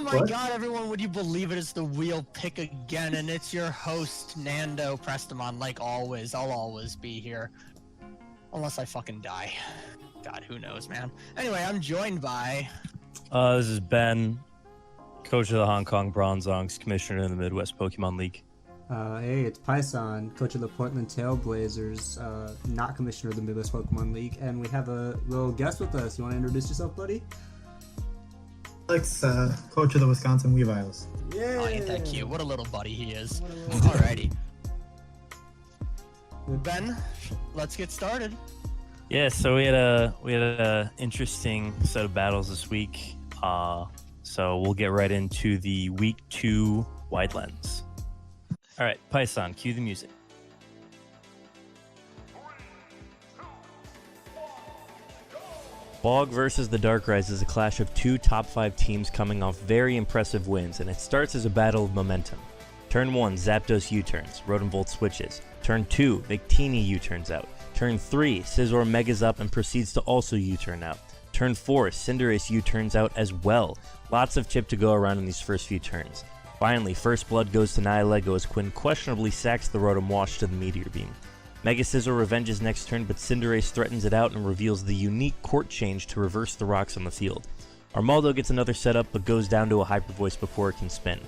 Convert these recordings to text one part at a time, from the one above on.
my god, everyone, would you believe it? It's the wheel pick again, and it's your host, Nando Prestamon, like always. I'll always be here. Unless I fucking die. God, who knows, man. Anyway, I'm joined by... This is Ben, coach of the Hong Kong Bronzongs, commissioner in the Midwest Pokemon League. Hey, it's Pison, coach of the Portland Trailblazers, not commissioner of the Midwest Pokemon League, and we have a little guest with us. You want to introduce yourself, buddy? Alex, coach of the Wisconsin Weaviles. Yeah. Oh, ain't that cute? What a little buddy he is. Alrighty. Ben, let's get started. Yeah, so we had a interesting set of battles this week. So we'll get right into the week 2 wide lens. All right, Pison, cue the music. Bog versus the Darkrai is a clash of two top 5 teams coming off very impressive wins, and it starts as a battle of momentum. Turn 1, Zapdos U-turns, Rotombolt switches. Turn 2, Victini U-turns out. Turn 3, Scizor Megas up and proceeds to also U-turn out. Turn 4, Cinderace U-turns out as well. Lots of chip to go around in these first few turns. Finally, First Blood goes to Nihilego as Quinn questionably sacks the Rotom Wash to the Meteor Beam. Mega Scizor revenges next turn, but Cinderace threatens it out and reveals the unique Court Change to reverse the rocks on the field. Armaldo gets another setup, but goes down to a Hyper Voice before it can spin.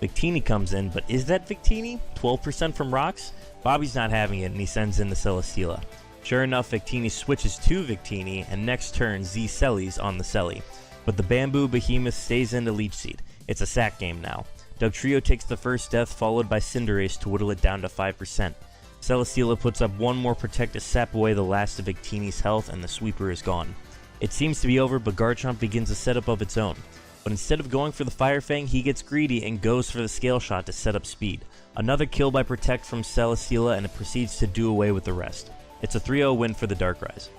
Victini comes in, but is that Victini? 12% from rocks? Bobby's not having it, and he sends in the Celesteela. Sure enough, Victini switches to Victini, and next turn Z Sellies on the Selly. But the Bamboo Behemoth stays into Leech Seed. It's a sack game now. Dugtrio takes the first death, followed by Cinderace to whittle it down to 5%. Celesteela puts up one more Protect to sap away the last of Victini's health, and the sweeper is gone. It seems to be over, but Garchomp begins a setup of its own. But instead of going for the Fire Fang, he gets greedy and goes for the Scale Shot to set up speed. Another kill by Protect from Celesteela, and it proceeds to do away with the rest. It's a 3-0 win for the Darkrai's.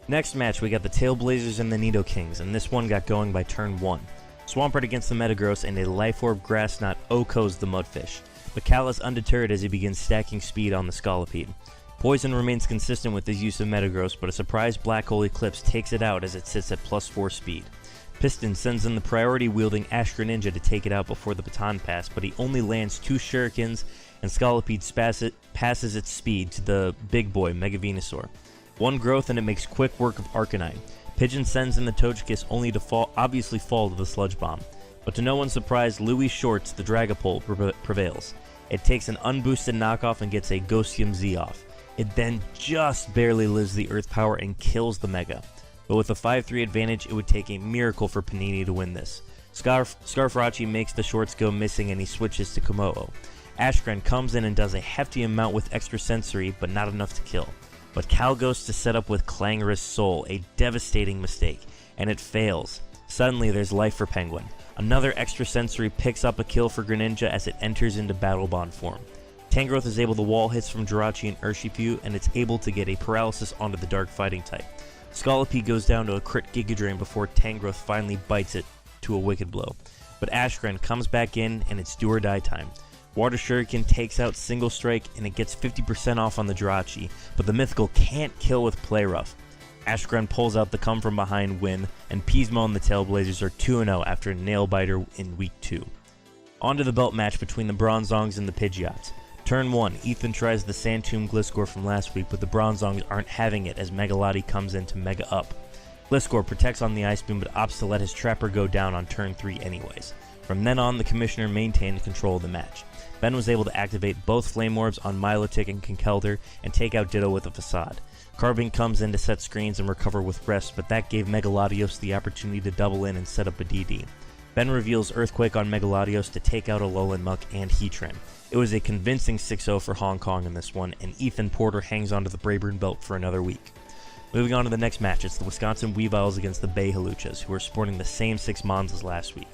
Next match, we got the Trailblazers and the Nidokings, and this one got going by turn 1. Swampert against the Metagross, and a Life Orb Grass Knot OHKOs the Mudfish. But Cal is undeterred as he begins stacking speed on the Scolipede. Poison remains consistent with his use of Metagross, but a surprise Black Hole Eclipse takes it out as it sits at +4 speed. Piston sends in the priority-wielding Ash Greninja to take it out before the baton pass, but he only lands 2 Shurikens, and Scolipede passes its speed to the big boy, Mega Venusaur. 1 growth and it makes quick work of Arcanine. Pigeon sends in the Togekiss only to obviously fall to the Sludge Bomb. But to no one's surprise, Louis Shorts, the Dragapult, prevails. It takes an unboosted knockoff and gets a Ghostium Z off. It then just barely lives the Earth Power and kills the Mega. But with a 5-3 advantage, it would take a miracle for Panini to win this. Scarfrachi makes the Shorts go missing and he switches to Komodo. Ashgren comes in and does a hefty amount with Extra Sensory, but not enough to kill. But Cal goes to set up with Clangorous Soul, a devastating mistake, and it fails. Suddenly there's life for Penguin. Another Extra Sensory picks up a kill for Greninja as it enters into Battle Bond form. Tangrowth is able to wall hits from Jirachi and Urshifu, and it's able to get a Paralysis onto the Dark Fighting type. Scolipede goes down to a crit Giga Drain before Tangrowth finally bites it to a Wicked Blow. But Ashgren comes back in, and it's do or die time. Water Shuriken takes out Single Strike, and it gets 50% off on the Jirachi, but the Mythical can't kill with Play Rough. Ashgren pulls out the come from behind win, and Pismo and the Trailblazers are 2-0 after a nail biter in week 2. On to the belt match between the Bronzongs and the Pidgeots. Turn 1, Ethan tries the Sandtomb Gliscor from last week, but the Bronzongs aren't having it as Megalotti comes in to Mega Up. Gliscor protects on the Ice Beam, but opts to let his Trapper go down on turn 3 anyways. From then on, the Commissioner maintained control of the match. Ben was able to activate both Flame Orbs on Milotic and Conkeldurr and take out Ditto with a Facade. Carbink comes in to set screens and recover with Rest, but that gave Megalodios the opportunity to double in and set up a DD. Ben reveals Earthquake on Megalodios to take out Alolan Muck and Heatran. It was a convincing 6-0 for Hong Kong in this one, and Ethan Porter hangs onto the Braeburn belt for another week. Moving on to the next match, it's the Wisconsin Weaviles against the Bay Haluchas, who are sporting the same 6 Mons as last week.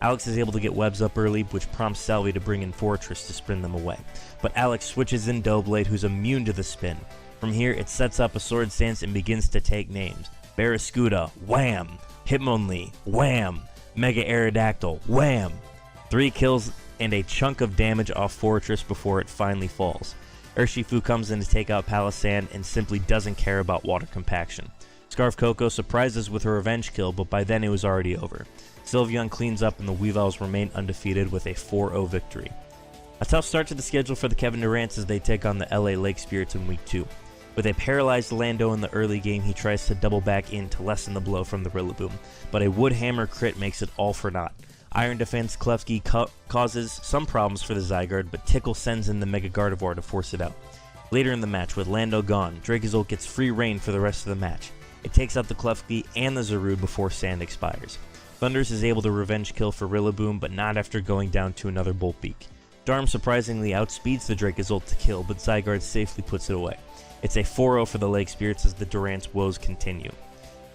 Alex is able to get webs up early, which prompts Salvi to bring in Fortress to spin them away. But Alex switches in Doublade, who's immune to the spin. From here, it sets up a Sword Stance and begins to take names. Barraskewda, wham! Hitmonlee, wham! Mega Aerodactyl, wham! 3 kills and a chunk of damage off Fortress before it finally falls. Urshifu comes in to take out Palossand and simply doesn't care about water compaction. Scarf Coco surprises with her revenge kill, but by then it was already over. Sylveon cleans up and the Weavils remain undefeated with a 4-0 victory. A tough start to the schedule for the Kevin Durants as they take on the LA Lake Spirits in Week 2. With a paralyzed Lando in the early game, he tries to double back in to lessen the blow from the Rillaboom, but a Wood Hammer crit makes it all for naught. Iron Defense Klefki causes some problems for the Zygarde, but Tickle sends in the Mega Gardevoir to force it out. Later in the match, with Lando gone, Dracozolt gets free reign for the rest of the match. It takes out the Klefki and the Zarude before Sand expires. Thunders is able to revenge kill for Rillaboom, but not after going down to another Bolt Beak. Darm surprisingly outspeeds the Dracozolt to kill, but Zygarde safely puts it away. It's a 4-0 for the Lake Spirits as the Durant's woes continue.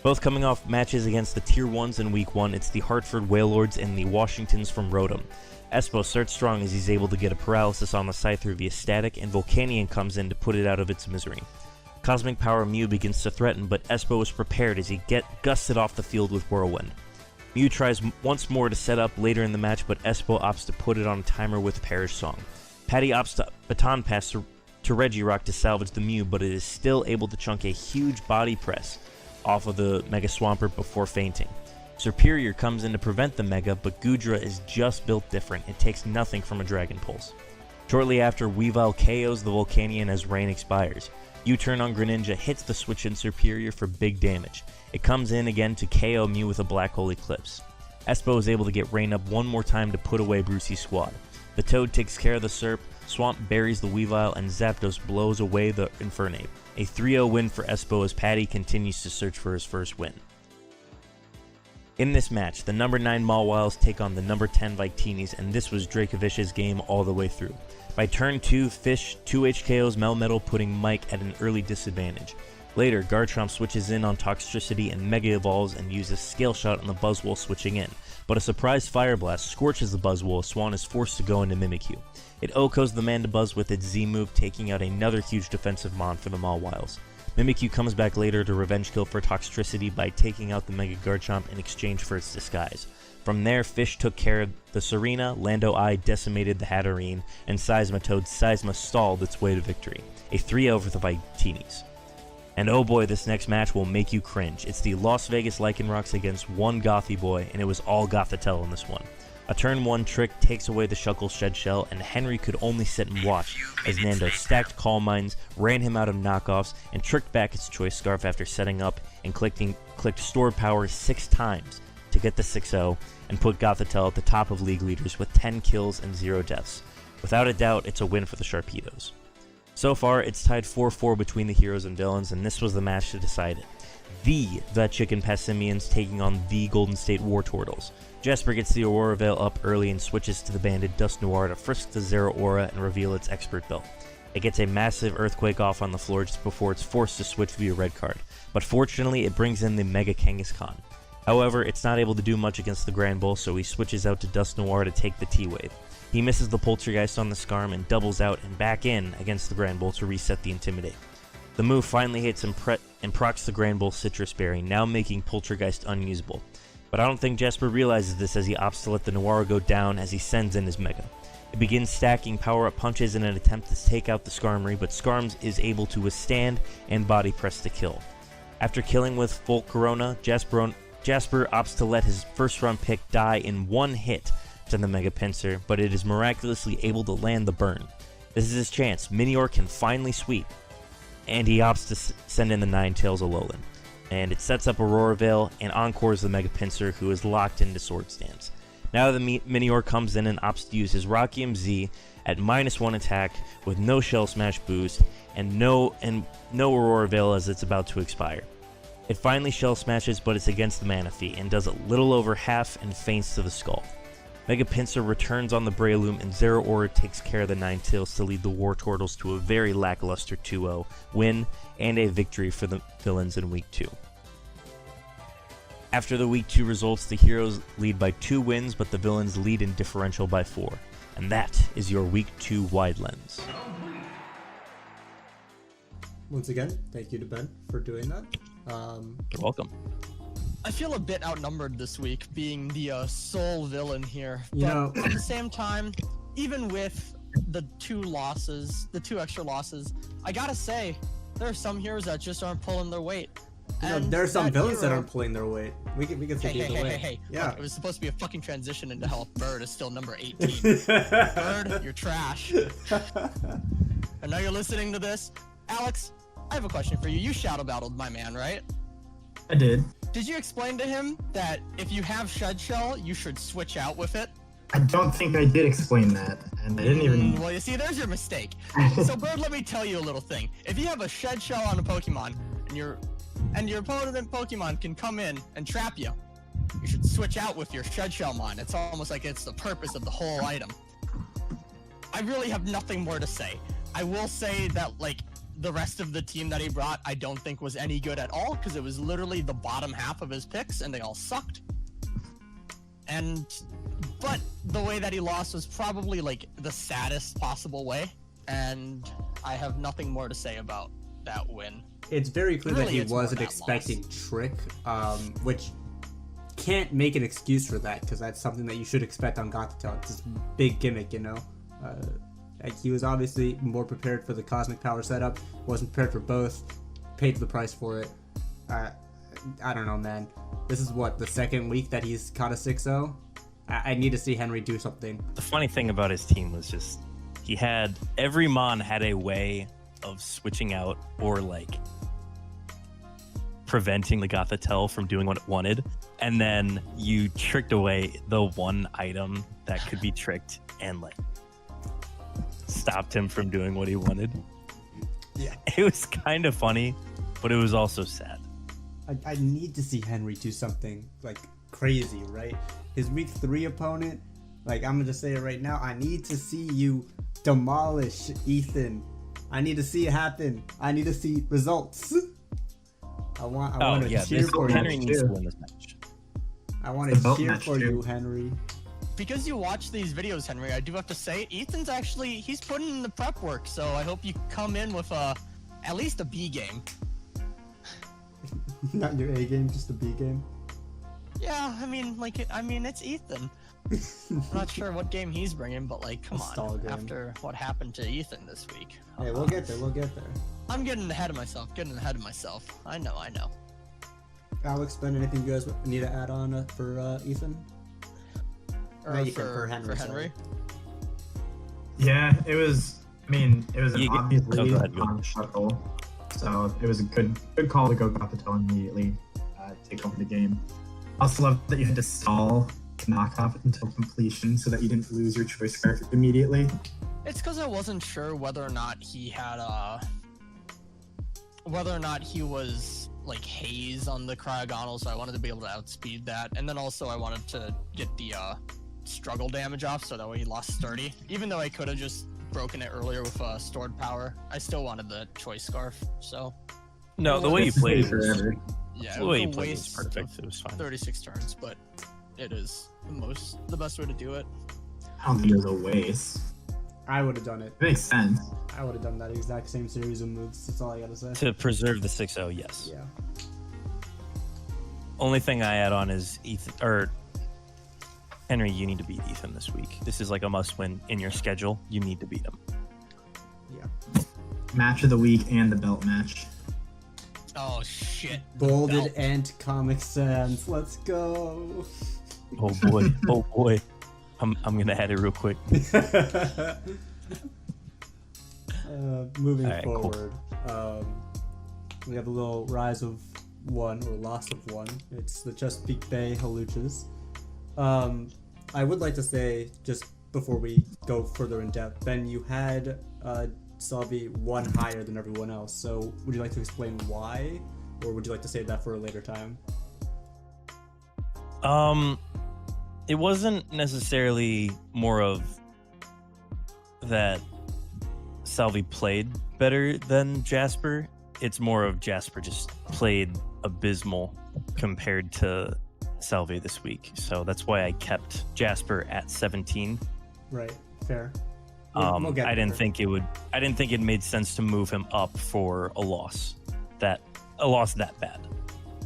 Both coming off matches against the Tier 1s in Week 1, it's the Hartford Wailords and the Washingtons from Rotom. Espo starts strong as he's able to get a paralysis on the Scyther via static, and Volcanion comes in to put it out of its misery. Cosmic Power Mew begins to threaten, but Espo is prepared as he gusted off the field with Whirlwind. Mew tries once more to set up later in the match, but Espo opts to put it on a timer with Perish Song. Patty opts to baton pass to Regirock to salvage the Mew, but it is still able to chunk a huge body press off of the Mega Swampert before fainting. Superior comes in to prevent the Mega, but Goodra is just built different. It takes nothing from a Dragon Pulse. Shortly after, Weavile KOs the Volcanion as Rain expires. U-turn on Greninja hits the switch in Superior for big damage. It comes in again to KO Mew with a Black Hole Eclipse. Espo is able to get Rain up one more time to put away Brucey's squad. The Toad takes care of the Serp, Swamp buries the Weavile, and Zapdos blows away the Infernape. A 3-0 win for Espo as Patty continues to search for his first win. In this match, the number 9 Mawwiles take on the number 10 Victinis, and this was Dracovish's game all the way through. By turn 2, Fish 2 HKOs Melmetal, putting Mike at an early disadvantage. Later, Garchomp switches in on Toxtricity and Mega Evolves and uses Scale Shot on the Buzzwole switching in, but a surprise Fire Blast scorches the Buzzwole as Swan is forced to go into Mimikyu. It OHKOs the Mandibuzz with its Z move, taking out another huge defensive mon for the Mawwiles. Mimikyu comes back later to revenge kill for Toxtricity by taking out the Mega Garchomp in exchange for its disguise. From there, Fish took care of the Serena, Lando I decimated the Hatterene, and Seismitoad Seisma stalled its way to victory. A 3-0 for the Victinis. And oh boy, this next match will make you cringe. It's the Las Vegas Lycanrocs against one Gothy boy, and it was all Gothitelle in this one. A turn 1 trick takes away the Shuckle Shed Shell, and Henry could only sit and watch as Nando stacked Calm Minds, ran him out of knockoffs, and tricked back its Choice Scarf after setting up and clicked Stored Power 6 times to get the 6-0 and put Gothitelle at the top of league leaders with 10 kills and 0 deaths. Without a doubt, it's a win for the Sharpedos. So far, it's tied 4-4 between the heroes and villains, and this was the match to decide it. The Chicken Passimians taking on the Golden State War Turtles. Jasper gets the Aurora Veil up early and switches to the banded Dust Noir to frisk the Zeraora and reveal its Expert Belt. It gets a massive Earthquake off on the floor just before it's forced to switch via red card, but fortunately it brings in the Mega Kangaskhan. However, it's not able to do much against the Grand Bull, so he switches out to Dust Noir to take the T-Wave. He misses the Poltergeist on the Skarm and doubles out and back in against the Grand Bull to reset the Intimidate. The move finally hits and procs the Grand Bull Citrus Berry, now making Poltergeist unusable. But I don't think Jasper realizes this as he opts to let the Noir go down as he sends in his Mega. It begins stacking power-up punches in an attempt to take out the Skarmory, but Skarms is able to withstand and body press to kill. After killing with Full Corona, Jasper opts to let his first-round pick die in one hit to the Mega Pinsir, but it is miraculously able to land the burn. This is his chance. Minior can finally sweep, and he opts to send in the Ninetales Alolan. And it sets up Aurora Veil and encores the Mega Pinsir, who is locked into Sword Stance. Now the Minior comes in and opts to use his Rockium Z at -1 attack with no Shell Smash boost and no Aurora Veil as it's about to expire. It finally Shell Smashes, but it's against the Manaphy and does a little over half and faints to the skull. Mega Pinsir returns on the Breloom, and Zeraora takes care of the Ninetales to lead the War Turtles to a very lackluster 2-0 win and a victory for the villains in Week 2. After the Week 2 results, the heroes lead by 2 wins, but the villains lead in differential by 4. And that is your Week 2 Wide Lens. Once again, thank you to Ben for doing that. You're welcome. I feel a bit outnumbered this week, being the sole villain here. You But know- at the same time, even with the 2 extra losses, I gotta say, there are some heroes that just aren't pulling their weight. And there are some that villains that hero- aren't pulling their weight. We can take it either way. Hey. Yeah. Look, it was supposed to be a fucking transition into how Bird is still number 18. Bird, you're trash. I know you're listening to this. Alex, I have a question for you. You shadow battled my man, right? I did. Did you explain to him that if you have Shitshow, you should switch out with it? I don't think I did explain that, and I didn't even. Well, you see, there's your mistake. So, Bird, let me tell you a little thing. If you have a Shitshow on a Pokemon, and your opponent Pokemon can come in and trap you, you should switch out with your Shitshow mon. It's almost like it's the purpose of the whole item. I really have nothing more to say. I will say that, like, the rest of the team that he brought, I don't think was any good at all, because it was literally the bottom half of his picks, and they all sucked. But the way that he lost was probably, like, the saddest possible way, and I have nothing more to say about that win. It's very clear that Really, he it's more wasn't that expecting loss. Trick, which can't make an excuse for that, because that's something that you should expect on Gothitelle. It's this big gimmick, you know? Like, he was obviously more prepared for the Cosmic Power setup, wasn't prepared for both, paid the price for it. I don't know, man. This is what, the second week that he's caught a 6-0? I need to see Henry do something. The funny thing about his team was just every Mon had a way of switching out or like preventing the Gothitelle from doing what it wanted, and then you tricked away the one item that could be tricked and like stopped him from doing what he wanted. Yeah. It was kind of funny, but it was also sad. I need to see Henry do something like crazy, right? His week 3 opponent, like, I'm gonna just say it right now, I need to see you demolish Ethan. I need to see it happen. I need to see results. I want to cheer for Henry you. needs to win this match. I want It's a to vote cheer match, for too. you, Henry. Because you watch these videos, Henry, I do have to say, Ethan's actually, he's putting in the prep work, so I hope you come in with at least a B game. Not your A game, just a B game. Yeah, I mean, it's Ethan. I'm not sure what game he's bringing, but like, come A stall on, game. after what happened to Ethan this week. Hey, we'll get there. We'll get there. I'm getting ahead of myself, I know. Alex, Ben, anything you guys need to add on for Ethan? Or No, you can for Henry, sorry. Yeah, it was. I mean, it was an You get- obvious Oh, lead go ahead, Bill. on Shuckle, so it was a good call to go Gothitelle immediately, take over the game. Also love that you had to stall the knockoff until completion so that you didn't lose your choice scarf immediately. It's because I wasn't sure whether or not he had whether or not he was like haze on the Cryogonal, so I wanted to be able to outspeed that, and then also I wanted to get the struggle damage off so that way he lost sturdy. Even though I could have just broken it earlier with stored power, I still wanted the choice scarf. So No, the way you played it was, forever. yeah, the way it you was a played it was waste perfect. of It was fine. 36 turns, but it is the best way to do it. I don't think it was a waste. I would have done it. It makes sense. I would have done that exact same series of moves. That's all I gotta say. To preserve the 6-0, yes. Yeah. Only thing I add on is Henry, you need to beat Ethan this week. This is like a must-win in your schedule. You need to beat him. Yeah. Match of the week and the belt match. Oh shit. Bolded Belt. and Comic Sans. Let's go. Oh boy, oh boy. I'm gonna add it real quick. Moving All right, cool. forward, we have a little rise of one or loss of one. It's the Chesapeake Bay Haluchas. I would like to say, just before we go further in depth, Ben, you had Salvi one higher than everyone else. So would you like to explain why, or would you like to save that for a later time? It wasn't necessarily more of that Salvi played better than Jasper. It's more of Jasper just played abysmal compared to Salvi this week. So that's why I kept Jasper at 17. Right. Fair. I get didn't there. think it made sense to move him up for a loss that bad.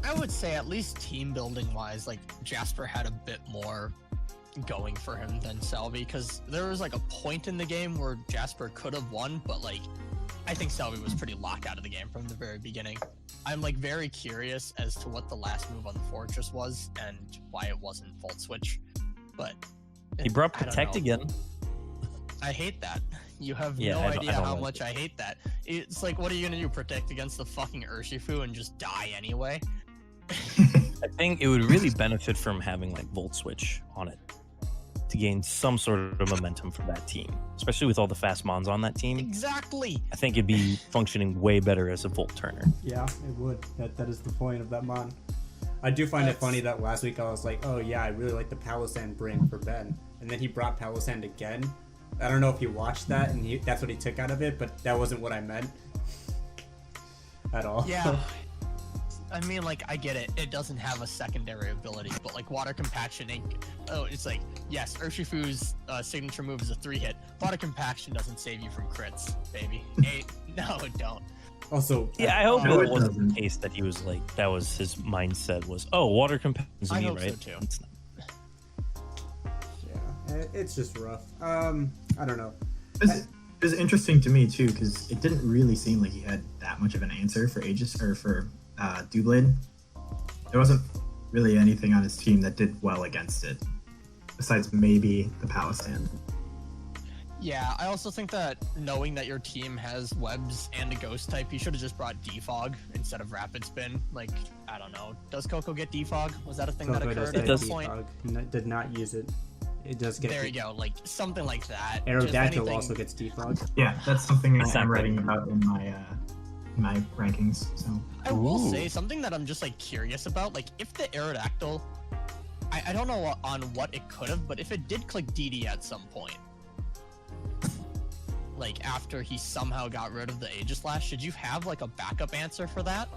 I would say at least team building wise, like Jasper had a bit more going for him than Salvi, because there was like a point in the game where Jasper could have won, but like I think Selby was pretty locked out of the game from the very beginning. I'm like very curious as to what the last move on the Fortress was and why it wasn't Volt Switch. But He brought I don't Protect know. again. I hate that. You have Yeah, no I don't idea how like much I hate that. It's like, what are you gonna do? Protect against the fucking Urshifu and just die anyway? I think it would really benefit from having like Volt Switch on it to gain some sort of momentum for that team, especially with all the fast mons on that team. Exactly. I think it'd be functioning way better as a Volt Turner. Yeah, it would. That is the point of that mon. I do find it funny that last week I was like, oh yeah, I really like the Palisand bring for Ben, and then he brought Palisand again. I don't know if he watched that and that's what he took out of it, but that wasn't what I meant at all. Yeah. I mean, like, I get it. It doesn't have a secondary ability, but like Water Compaction, it's like, yes, Urshifu's signature move is a 3-hit. Water Compaction doesn't save you from crits, baby. No, it don't. Also, Yeah, I hope No, it it wasn't doesn't. the case that he was like, that was his mindset was, oh, Water Compaction's I me, hope so, right? too. It's not. yeah, it's just rough. I don't know. It was interesting to me too because it didn't really seem like he had that much of an answer for Aegis or for Doublade. There wasn't really anything on his team that did well against it, besides maybe the Palisand. Yeah, I also think that knowing that your team has webs and a ghost type, you should have just brought Defog instead of Rapid Spin. Like, I don't know. Does Coco get Defog? Was that a thing that Coco does occurred get at does. this point? defog. Did not use it. It does get. There you go. Like, something like that. Just Aerodactyl anything- also gets defog. Yeah, that's something It's not I'm great. writing about in my rankings. So I will Ooh. say something that I'm just like curious about. Like, if the Aerodactyl, I don't know on what it could have, but if it did click DD at some point, like after he somehow got rid of the Aegislash, should you have like a backup answer for that?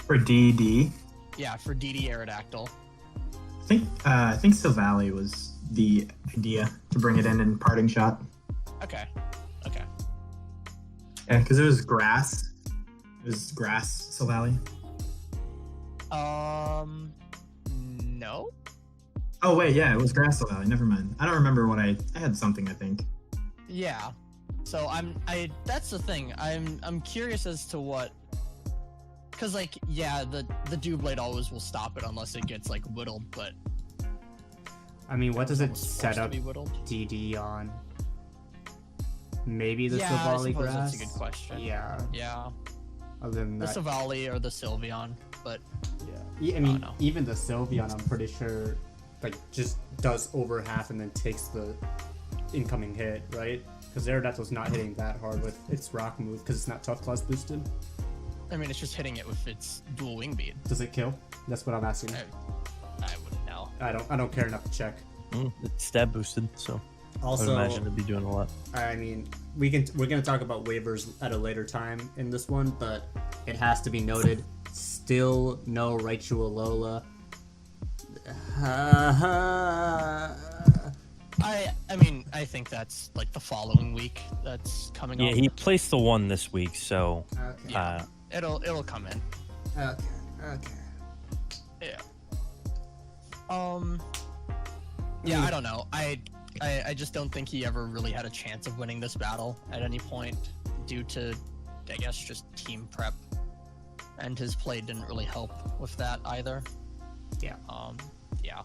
for DD, Yeah, for DD Aerodactyl. I think Silvally was the idea to bring it in parting shot. Okay. Yeah, because it was grass. It was grass Silvally. No. Oh wait, yeah, it was grass Silvally. Never mind. I don't remember what I had something. I think. Yeah. So that's the thing. I'm curious as to what, because like yeah, the Doublade always will stop it unless it gets like whittled, but I mean, what does it almost set forced to up be whittled. DD on? Maybe the Yeah, I Silvally suppose grass. that's a good question. Yeah. Yeah, Other than the that, Savali or the Sylveon, but I mean, no. even the Sylveon, I'm pretty sure, like, just does over half and then takes the incoming hit, right? Because Aerodactyl's not hitting that hard with its rock move because it's not tough class boosted. I mean it's just hitting it with its dual wing beat. Does it kill? That's what I'm asking. I wouldn't know. I don't care enough to check. It's stab boosted, so I would Also, imagine it'd be doing a lot. I mean, we're gonna talk about waivers at a later time in this one, but it has to be noted, still no Raichu Alola. I mean I think that's like the following week that's coming Yeah, up. he placed the one this week, so Okay. It'll come in. Okay. Yeah. Yeah, I don't know. I just don't think he ever really had a chance of winning this battle at any point due to, I guess, just team prep. And his play didn't really help with that either. Yeah. Yeah.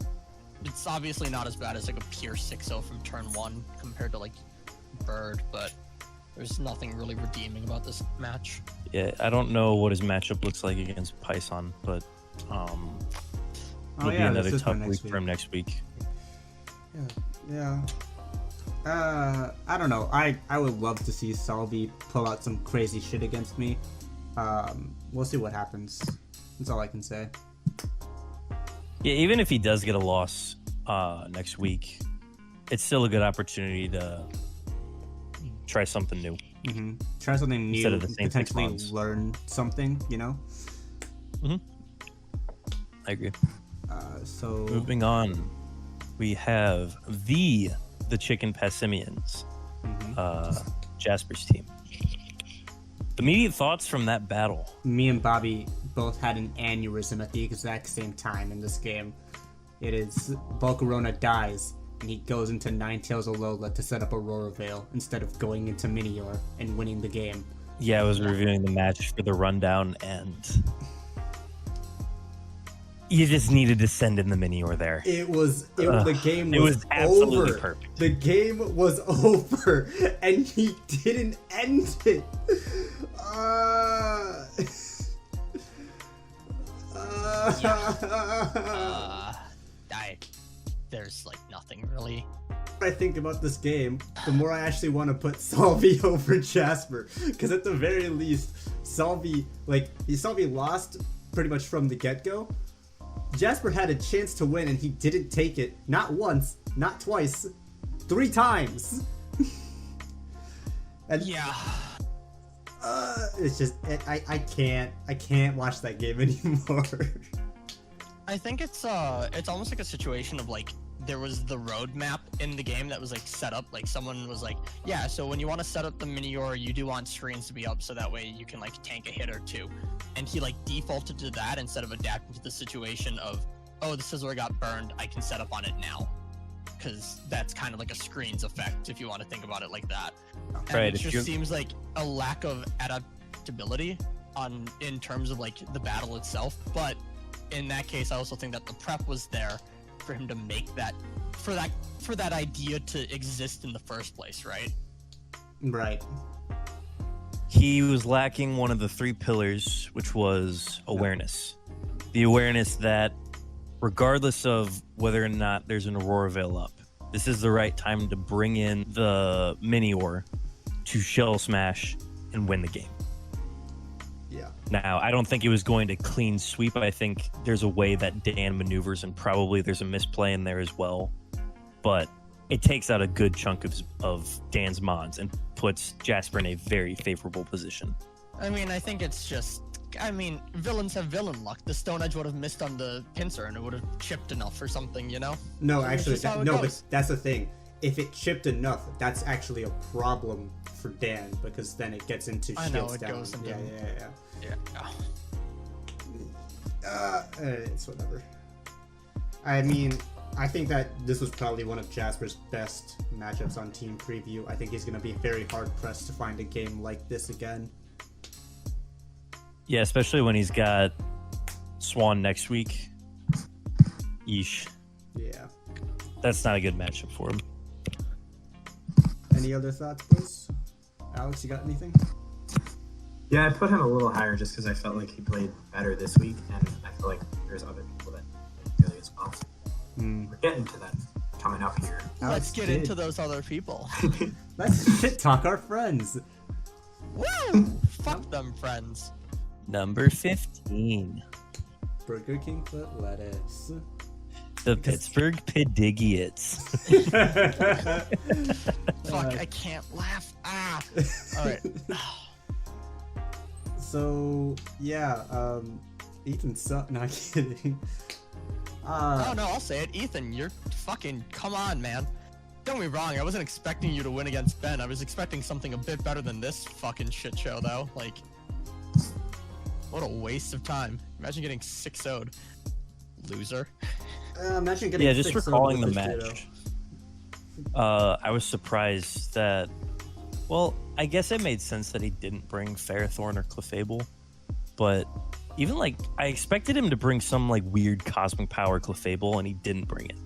It's obviously not as bad as like a pure 6-0 from turn 1 compared to like Bird, but there's nothing really redeeming about this match. yeah, I don't know what his matchup looks like against Pison, but it'll be this another is for tough next week for him next week. Yeah. I don't know. I would love to see Salvi pull out some crazy shit against me. We'll see what happens. That's all I can say. Yeah, even if he does get a loss next week, it's still a good opportunity to try something new. Mm-hmm. Try something new. Instead of the same six potentially months. learn something. You know. I agree. So Moving on, we have the Chicken Passimians, Jasper's team. Immediate thoughts from that battle. me and Bobby both had an aneurysm at the exact same time in this game. It is Volcarona dies, and he goes into Ninetales Alola to set up Aurora Veil instead of going into Minior and winning the game. Yeah, I was reviewing the match for the rundown, and you just needed to send in the Minior there. The game was was absolutely over. perfect. The game was over, and he didn't end it. There's like nothing really. I think about this game, the more I actually want to put Salvi over Jasper, because at the very least, Salvi lost pretty much from the get-go. Jasper had a chance to win and he didn't take it, not once, not twice, 3 times. And Yeah. It's just I can't watch that game anymore. I think it's almost like a situation of like there was the roadmap in the game that was like set up, like someone was like, yeah, so when you want to set up the Minior, you do want screens to be up so that way you can like tank a hit or two. And he like defaulted to that instead of adapting to the situation of, oh, the Sizzler got burned, I can set up on it now. Because that's kind of like a screens effect if you want to think about it like that. And Right, it if just seems like a lack of adaptability in terms of like the battle itself. But in that case, I also think that the prep was there for him to make that for that idea to exist in the first place, right? Right. He was lacking one of the 3 pillars, which was awareness. The awareness that regardless of whether or not there's an Aurora Veil up, this is the right time to bring in the Minior to shell smash and win the game. Yeah. Now, I don't think it was going to clean sweep. I think there's a way that Dan maneuvers, and probably there's a misplay in there as well. But it takes out a good chunk of Dan's mons and puts Jasper in a very favorable position. I mean, I think it's just, villains have villain luck. The Stone Edge would have missed on the pincer and it would have chipped enough or something, you know? No, It's actually, just how it but goes. that's the thing. If it chipped enough, that's actually a problem for Dan, because then it gets into I know, shields it down. goes into- Yeah. Yeah. It's whatever. I mean, I think that this was probably one of Jasper's best matchups on Team Preview. I think he's going to be very hard pressed to find a game like this again. Yeah, especially when he's got Swan next week. Yeesh. Yeah. That's not a good matchup for him. Any other thoughts, boys? Alex, you got anything? Yeah, I put him a little higher just because I felt like he played better this week, and I feel like there's other people that played really as well. We're getting to that coming up here. Let's get into those other people. Let's shit talk our friends. Woo! Fuck them, friends. Number 15. Burger King foot lettuce. The Pittsburgh Pidigiots. Fuck, I can't laugh. Ah! Alright. So, yeah, Ethan sucked. Not kidding. Oh no, I'll say it. Ethan, you're fucking, come on, man. Don't get me wrong, I wasn't expecting you to win against Ben. I was expecting something a bit better than this fucking shit show, though. Like, what a waste of time. Imagine getting 6-0'd. Loser. Imagine getting Yeah, just 6-0 recalling the with this match. I was surprised that, well, I guess it made sense that he didn't bring Ferrothorn or Clefable, but even like I expected him to bring some like weird cosmic power Clefable, and he didn't bring it.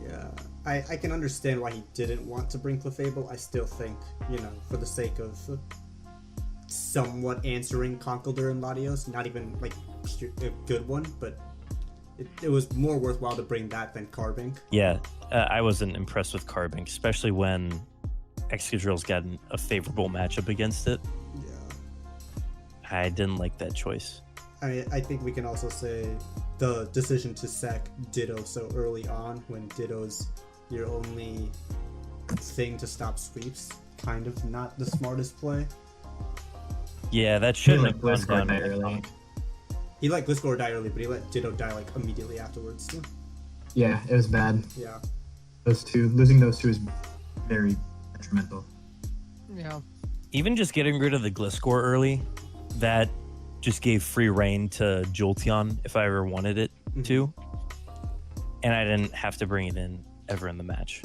Yeah, I can understand why he didn't want to bring Clefable. I still think, you know, for the sake of somewhat answering Conkeldurr and Latios, not even like a good one, but it was more worthwhile to bring that than Carbink. Yeah, I wasn't impressed with Carbink, especially when Excadrill's gotten a favorable matchup against it. Yeah. I didn't like that choice. I mean, I think we can also say the decision to sack Ditto so early on, when Ditto's your only thing to stop sweeps, kind of not the smartest play. Yeah, that shouldn't like have gone Blizzard down die really early. wrong. He let Gliscor die early, but he let Ditto die like immediately afterwards. Yeah, it was bad. Yeah. Losing those two is very detrimental. Yeah. Even just getting rid of the Gliscor early, that just gave free reign to Jolteon if I ever wanted it to. And I didn't have to bring it in ever in the match.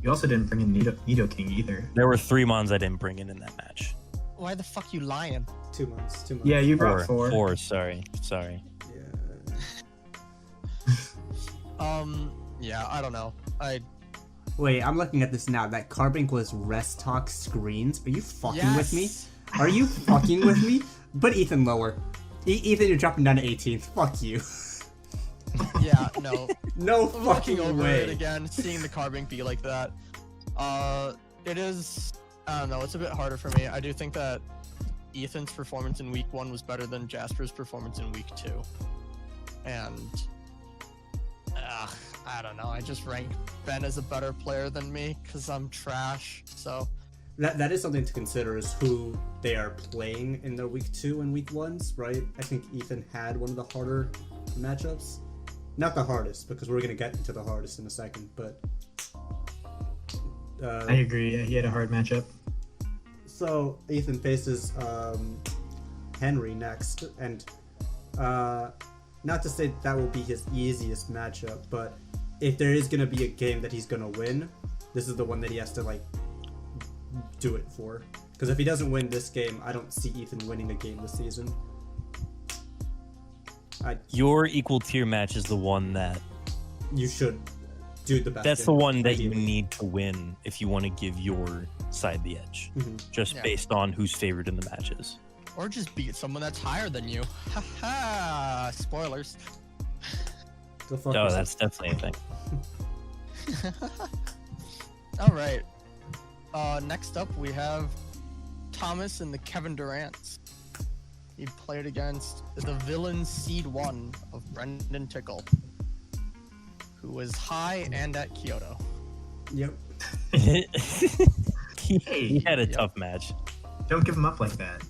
You also didn't bring in Nido King either. There were 3 mons I didn't bring in that match. Why the fuck you lying? 2 months. 2 months. Yeah, you brought 4. 4, sorry. Yeah. Yeah, I don't know. Wait, I'm looking at this now. That Carbink was rest talk screens. Are you fucking with me? Yes. Are you fucking with me? But Ethan lower. Ethan, you're dropping down to 18th. Fuck you. Yeah, no. No Looking fucking over way. it again, seeing the Carbink be like that. It is, I don't know, it's a bit harder for me. I do think that Ethan's performance in week 1 was better than Jasper's performance in week 2. And, I don't know, I just rank Ben as a better player than me because I'm trash, so. That is something to consider, is who they are playing in their week 2 and week 1s, right? I think Ethan had one of the harder matchups. Not the hardest, because we're going to get into the hardest in a second, but... I agree. Yeah, he had a hard matchup. So, Ethan faces Henry next, and not to say that will be his easiest matchup, but if there is going to be a game that he's going to win, this is the one that he has to, like, do it for. Because if he doesn't win this game, I don't see Ethan winning a game this season. Your equal tier match is the one that... You should do the best. That's the one that you ideally. need to win if you want to give your side the edge. Just based on who's favored in the matches. Or just beat someone that's higher than you. Haha, spoilers. Go fuck Oh, yourself. that's definitely a thing. Alright. Next up we have Thomas and the Kevin Durants. He played against the villain Seed 1 of Brendan Tickle, who was high and at Kyoto. Yep. he had a tough match. Don't give him up like that.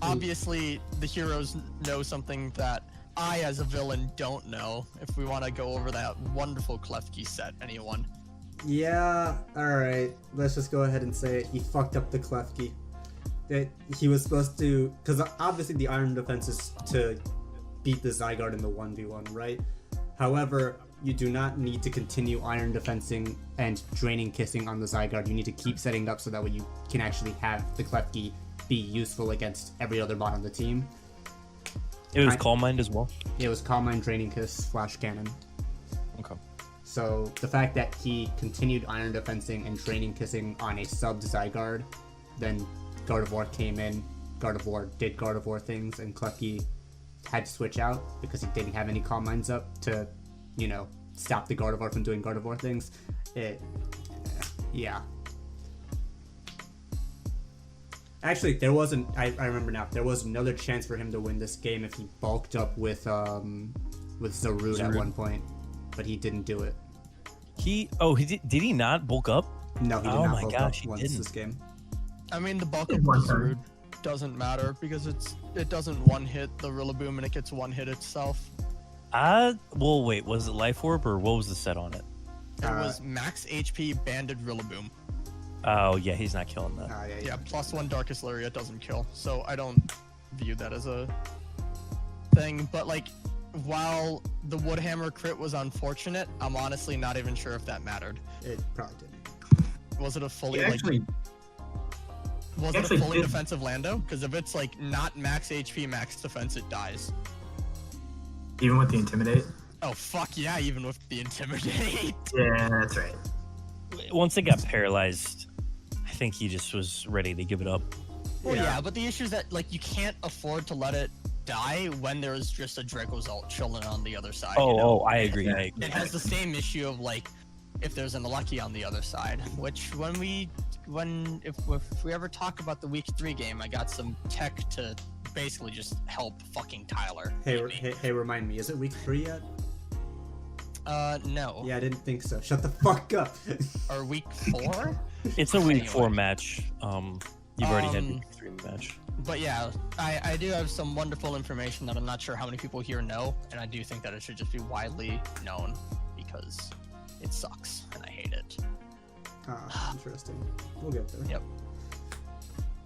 Obviously, the heroes know something that I, as a villain, don't know. If we want to go over that wonderful Klefki set, anyone? Yeah, alright. Let's just go ahead and say it. He fucked up the Klefki. That he was supposed to... Because obviously the Iron Defense is to beat the Zygarde in the 1v1, right? However, you do not need to continue Iron Defensing and Draining Kissing on the Zygarde. You need to keep setting it up so that way you can actually have the Klefki be useful against every other bot on the team. It was Calm Mind as well? It was Calm Mind, Draining Kiss, Flash Cannon. Okay. So the fact that he continued Iron Defensing and Draining Kissing on a sub Zygarde, then Gardevoir came in, Gardevoir did Gardevoir things, and Klefki had to switch out because he didn't have any Calm Minds up to, you know, stop the Gardevoir from doing Gardevoir things. Yeah. Actually, there wasn't. I remember now. There was another chance for him to win this game if he bulked up with Zarude at one point, but he didn't do it. Did he not bulk up? No, he did Oh not my bulk gosh, up he once didn't. this game. I mean, the bulk of One turn. Zarude doesn't matter because it doesn't one-hit the Rillaboom and it gets one-hit itself. Well, wait, was it Life Orb or what was the set on it? It was max HP banded Rillaboom. Oh, yeah, he's not killing that. Yeah, +1 Darkest Lariat doesn't kill, so I don't view that as a thing. But like, while the Woodhammer crit was unfortunate, I'm honestly not even sure if that mattered. It probably didn't. Was it a fully He actually, was he it a actually fully did. defensive Lando? Because if it's like not max HP, max defense, it dies. even with the Intimidate. Oh fuck yeah! Even with the Intimidate. Yeah, that's right. Once it got paralyzed, I think he just was ready to give it up. Well, yeah, but the issue is that like you can't afford to let it die when there's just a Dracozolt chilling on the other side. you know? I agree. It has the same issue of like if there's an Lucky on the other side, which if we ever talk about the week 3 game, I got some tech to basically just help fucking Tyler. Hey, remind me, is it week 3 yet? No. Yeah, I didn't think so. Shut the fuck up. Or week 4? It's a week Anyway. 4 match. You've already had week 3 match. But yeah, I do have some wonderful information that I'm not sure how many people here know, and I do think that it should just be widely known because it sucks and I hate it. Interesting. We'll get there.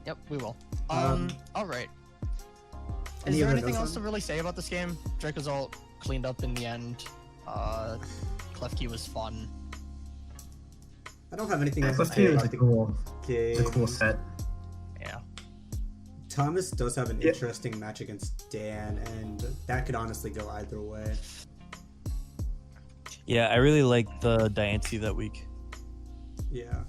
Yep, we will. Um, All right. Is any there other anything notes else on to really say about this game? Dracozolt cleaned up in the end. Klefki was fun. I don't have anything else to Let's say do about the cool, game. the cool set. Yeah. Thomas does have an Yeah. interesting match against Dan, and that could honestly go either way. Yeah, I really like the Diancie that week. Yeah.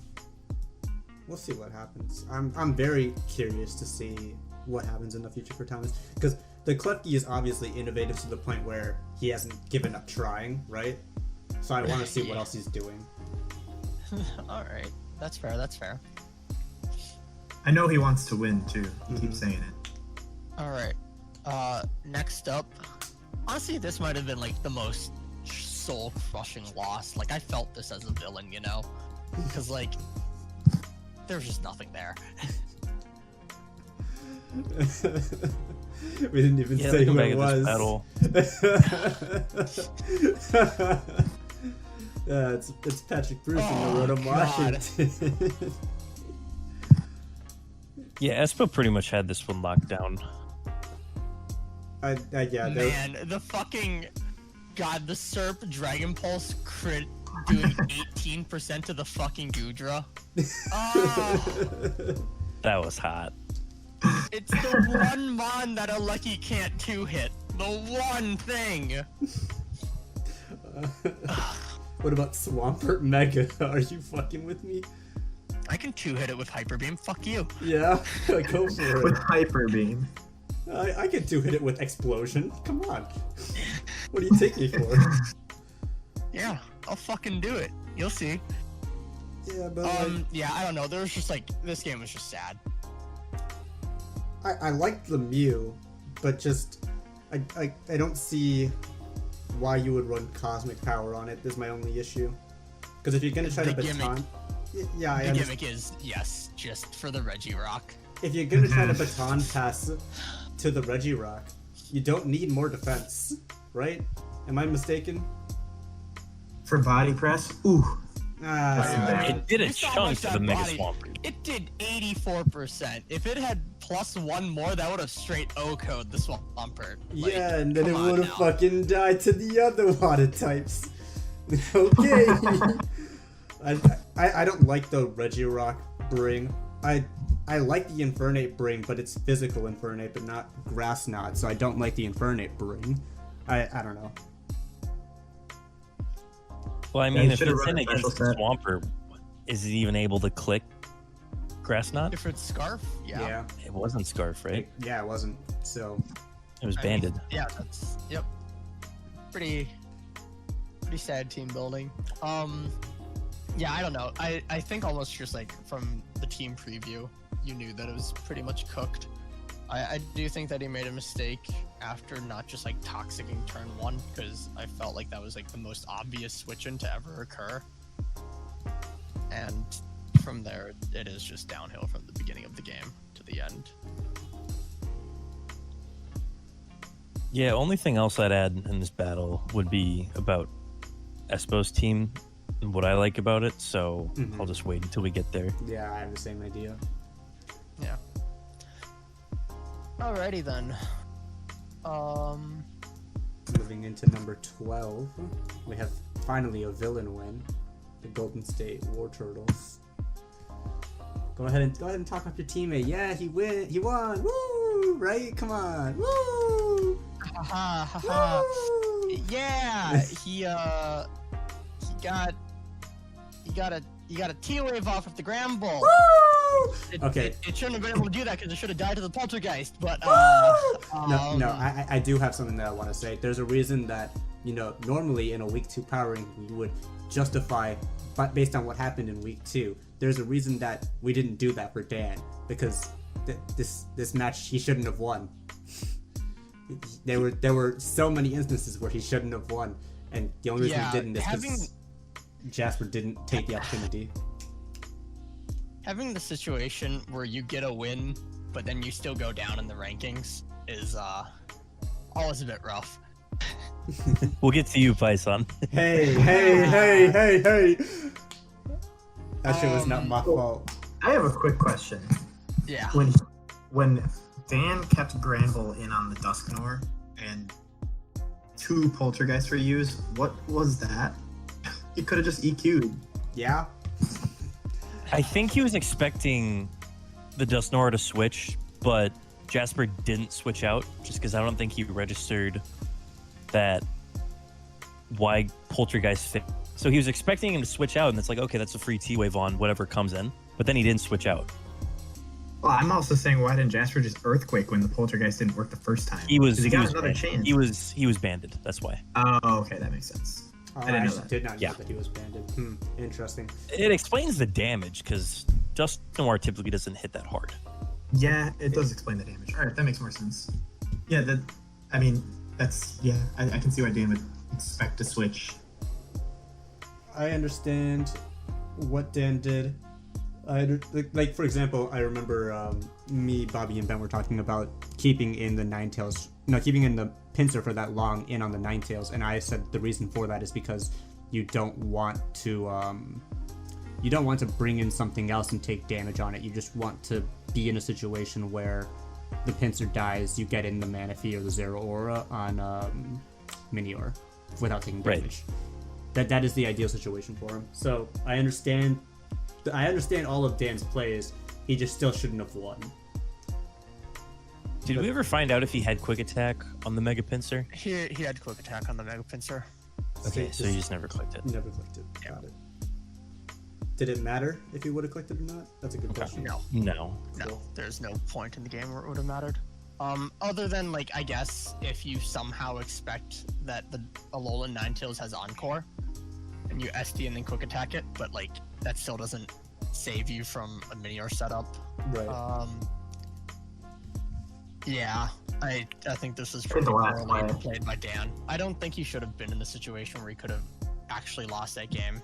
We'll see what happens. I'm very curious to see what happens in the future for Thomas, because the Klefki is obviously innovative to the point where he hasn't given up trying, right? So I want to see what Yeah. else he's doing. All right, that's fair. That's fair. I know he wants to win too. He keeps saying it. All right. Next up, honestly, this might have been like the most soul-crushing loss. Like I felt this as a villain, you know, because like there's just nothing there. We didn't even Yeah, say look who back it at this was. battle. Yeah, it's Patrick Bruce in Oh, the Road of God. Washington. Yeah, Espo pretty much had this one locked down. Yeah, Man, the fucking God, the Serp Dragon Pulse crit doing 18% to the fucking Goodra. Oh, That was hot. it's the one mon that a lucky can't two-hit. The one thing. What about Swampert Mega? Are you fucking with me? I can two-hit it with Hyper Beam. Fuck you. Yeah, go for With it. Hyper Beam. I can two-hit it with Explosion. Come on. What do you take me for? Yeah, I'll fucking do it. You'll see. Yeah, but Yeah, I don't know. There was just like this game was just sad. I liked the Mew, but just I don't see why you would run Cosmic Power on it. Is my only issue. Because if you're gonna try to The gimmick. baton, yeah, I The understand. gimmick is yes, just for the Regirock. If you're gonna try to baton pass to the Regirock, you don't need more defense, right? Am I mistaken? For body press, ooh. Ah, It did a You saw chunk much to the that Mega body- Swampert. It did 84%. If it had plus one more, that would have straight O-code the Swampert. Like, yeah, and then it come on would have now. fucking died to the other water types. Okay. I don't like the Regirock Bring. I like the Infernape Bring, but it's physical Infernape and not Grass Knot, so I don't like the Infernape Bring. I don't know. Well, I Yeah, mean, you if should've it's run in a against special the set. Swampert, is it even able to click Grass Knot? If it's Scarf, yeah. It wasn't Scarf, right? Yeah, it wasn't. So It was I mean, banded. yeah, that's yep. Pretty sad team building. Yeah, I don't know. I think almost just like from the team preview, you knew that it was pretty much cooked. I do think that he made a mistake after not just like toxicing turn one, because I felt like that was like the most obvious switch-in to ever occur. And from there, it is just downhill from the beginning of the game to the end. Yeah, only thing else I'd add in this battle would be about Espo's team and what I like about it, so Mhm. I'll just wait until we get there. yeah, I have the same idea. Yeah. Alrighty then. Moving into number 12, we have finally a villain win, the Golden State War Turtles. Go ahead and talk up your teammate. Yeah, he won. Woo! Right? Come on. Woo! Haha, haha. Woo! Yeah, he got a T-wave off of the Grand Bull. Woo! Okay. It shouldn't have been able to do that because it should have died to the poltergeist. But No, I do have something that I want to say. There's a reason that, normally in a week 2 powering, you would justify, but based on what happened in week 2, there's a reason that we didn't do that for Dan, because this match he shouldn't have won. There were so many instances where he shouldn't have won, and the only reason Yeah, he didn't is because Jasper didn't take the opportunity. having the situation where you get a win, but then you still go down in the rankings is always a bit rough. We'll get to you, Pison. Hey! That shit was not my fault. I have a quick question. Yeah. When Dan kept Granville in on the Dusknoir and 2 poltergeists were used. What was that? He could have just EQ'd. Yeah. I think he was expecting the Dustnora to switch, but Jasper didn't switch out just because I don't think he registered that why Poltergeist fit. So he was expecting him to switch out, and it's like, okay, that's a free T-Wave on whatever comes in. But then he didn't switch out. Well, I'm also saying, why didn't Jasper just Earthquake when the poltergeist didn't work the first time? He was another chance. He was banded. That's why. Oh, okay, that makes sense. I didn't know that. did not know Yeah. that he was banded. Interesting. It explains the damage because Dust Noir typically doesn't hit that hard. Yeah, it does explain the damage. All right, that makes more sense. Yeah, I can see why Dan would expect to switch. I understand what Dan did. Like for example, I remember me, Bobby, and Ben were talking about keeping in the keeping in the pincer for that long in on the Ninetales, and I said the reason for that is because you don't want to bring in something else and take damage on it. You just want to be in a situation where the pincer dies, you get in the Manaphy or the Zero Aura on Minior without taking damage. Right. That is the ideal situation for him. So I understand all of Dan's plays. He just still shouldn't have won. Did we ever find out if he had quick attack on the Mega Pincer? He had quick attack on the Mega Pincer. Okay, so you just never clicked it. Never clicked it. Got it. Did it matter if he would have clicked it or not? That's a good question. No. No. No, there's no point in the game where it would have mattered. Other than, like, I guess if you somehow expect that the Alolan Ninetales has Encore, and you SD and then quick attack it, but, like, that still doesn't save you from a Minior setup. Right. Yeah, I think this is the pretty last poorly play. played by Dan. I don't think he should have been in the situation where he could have actually lost that game,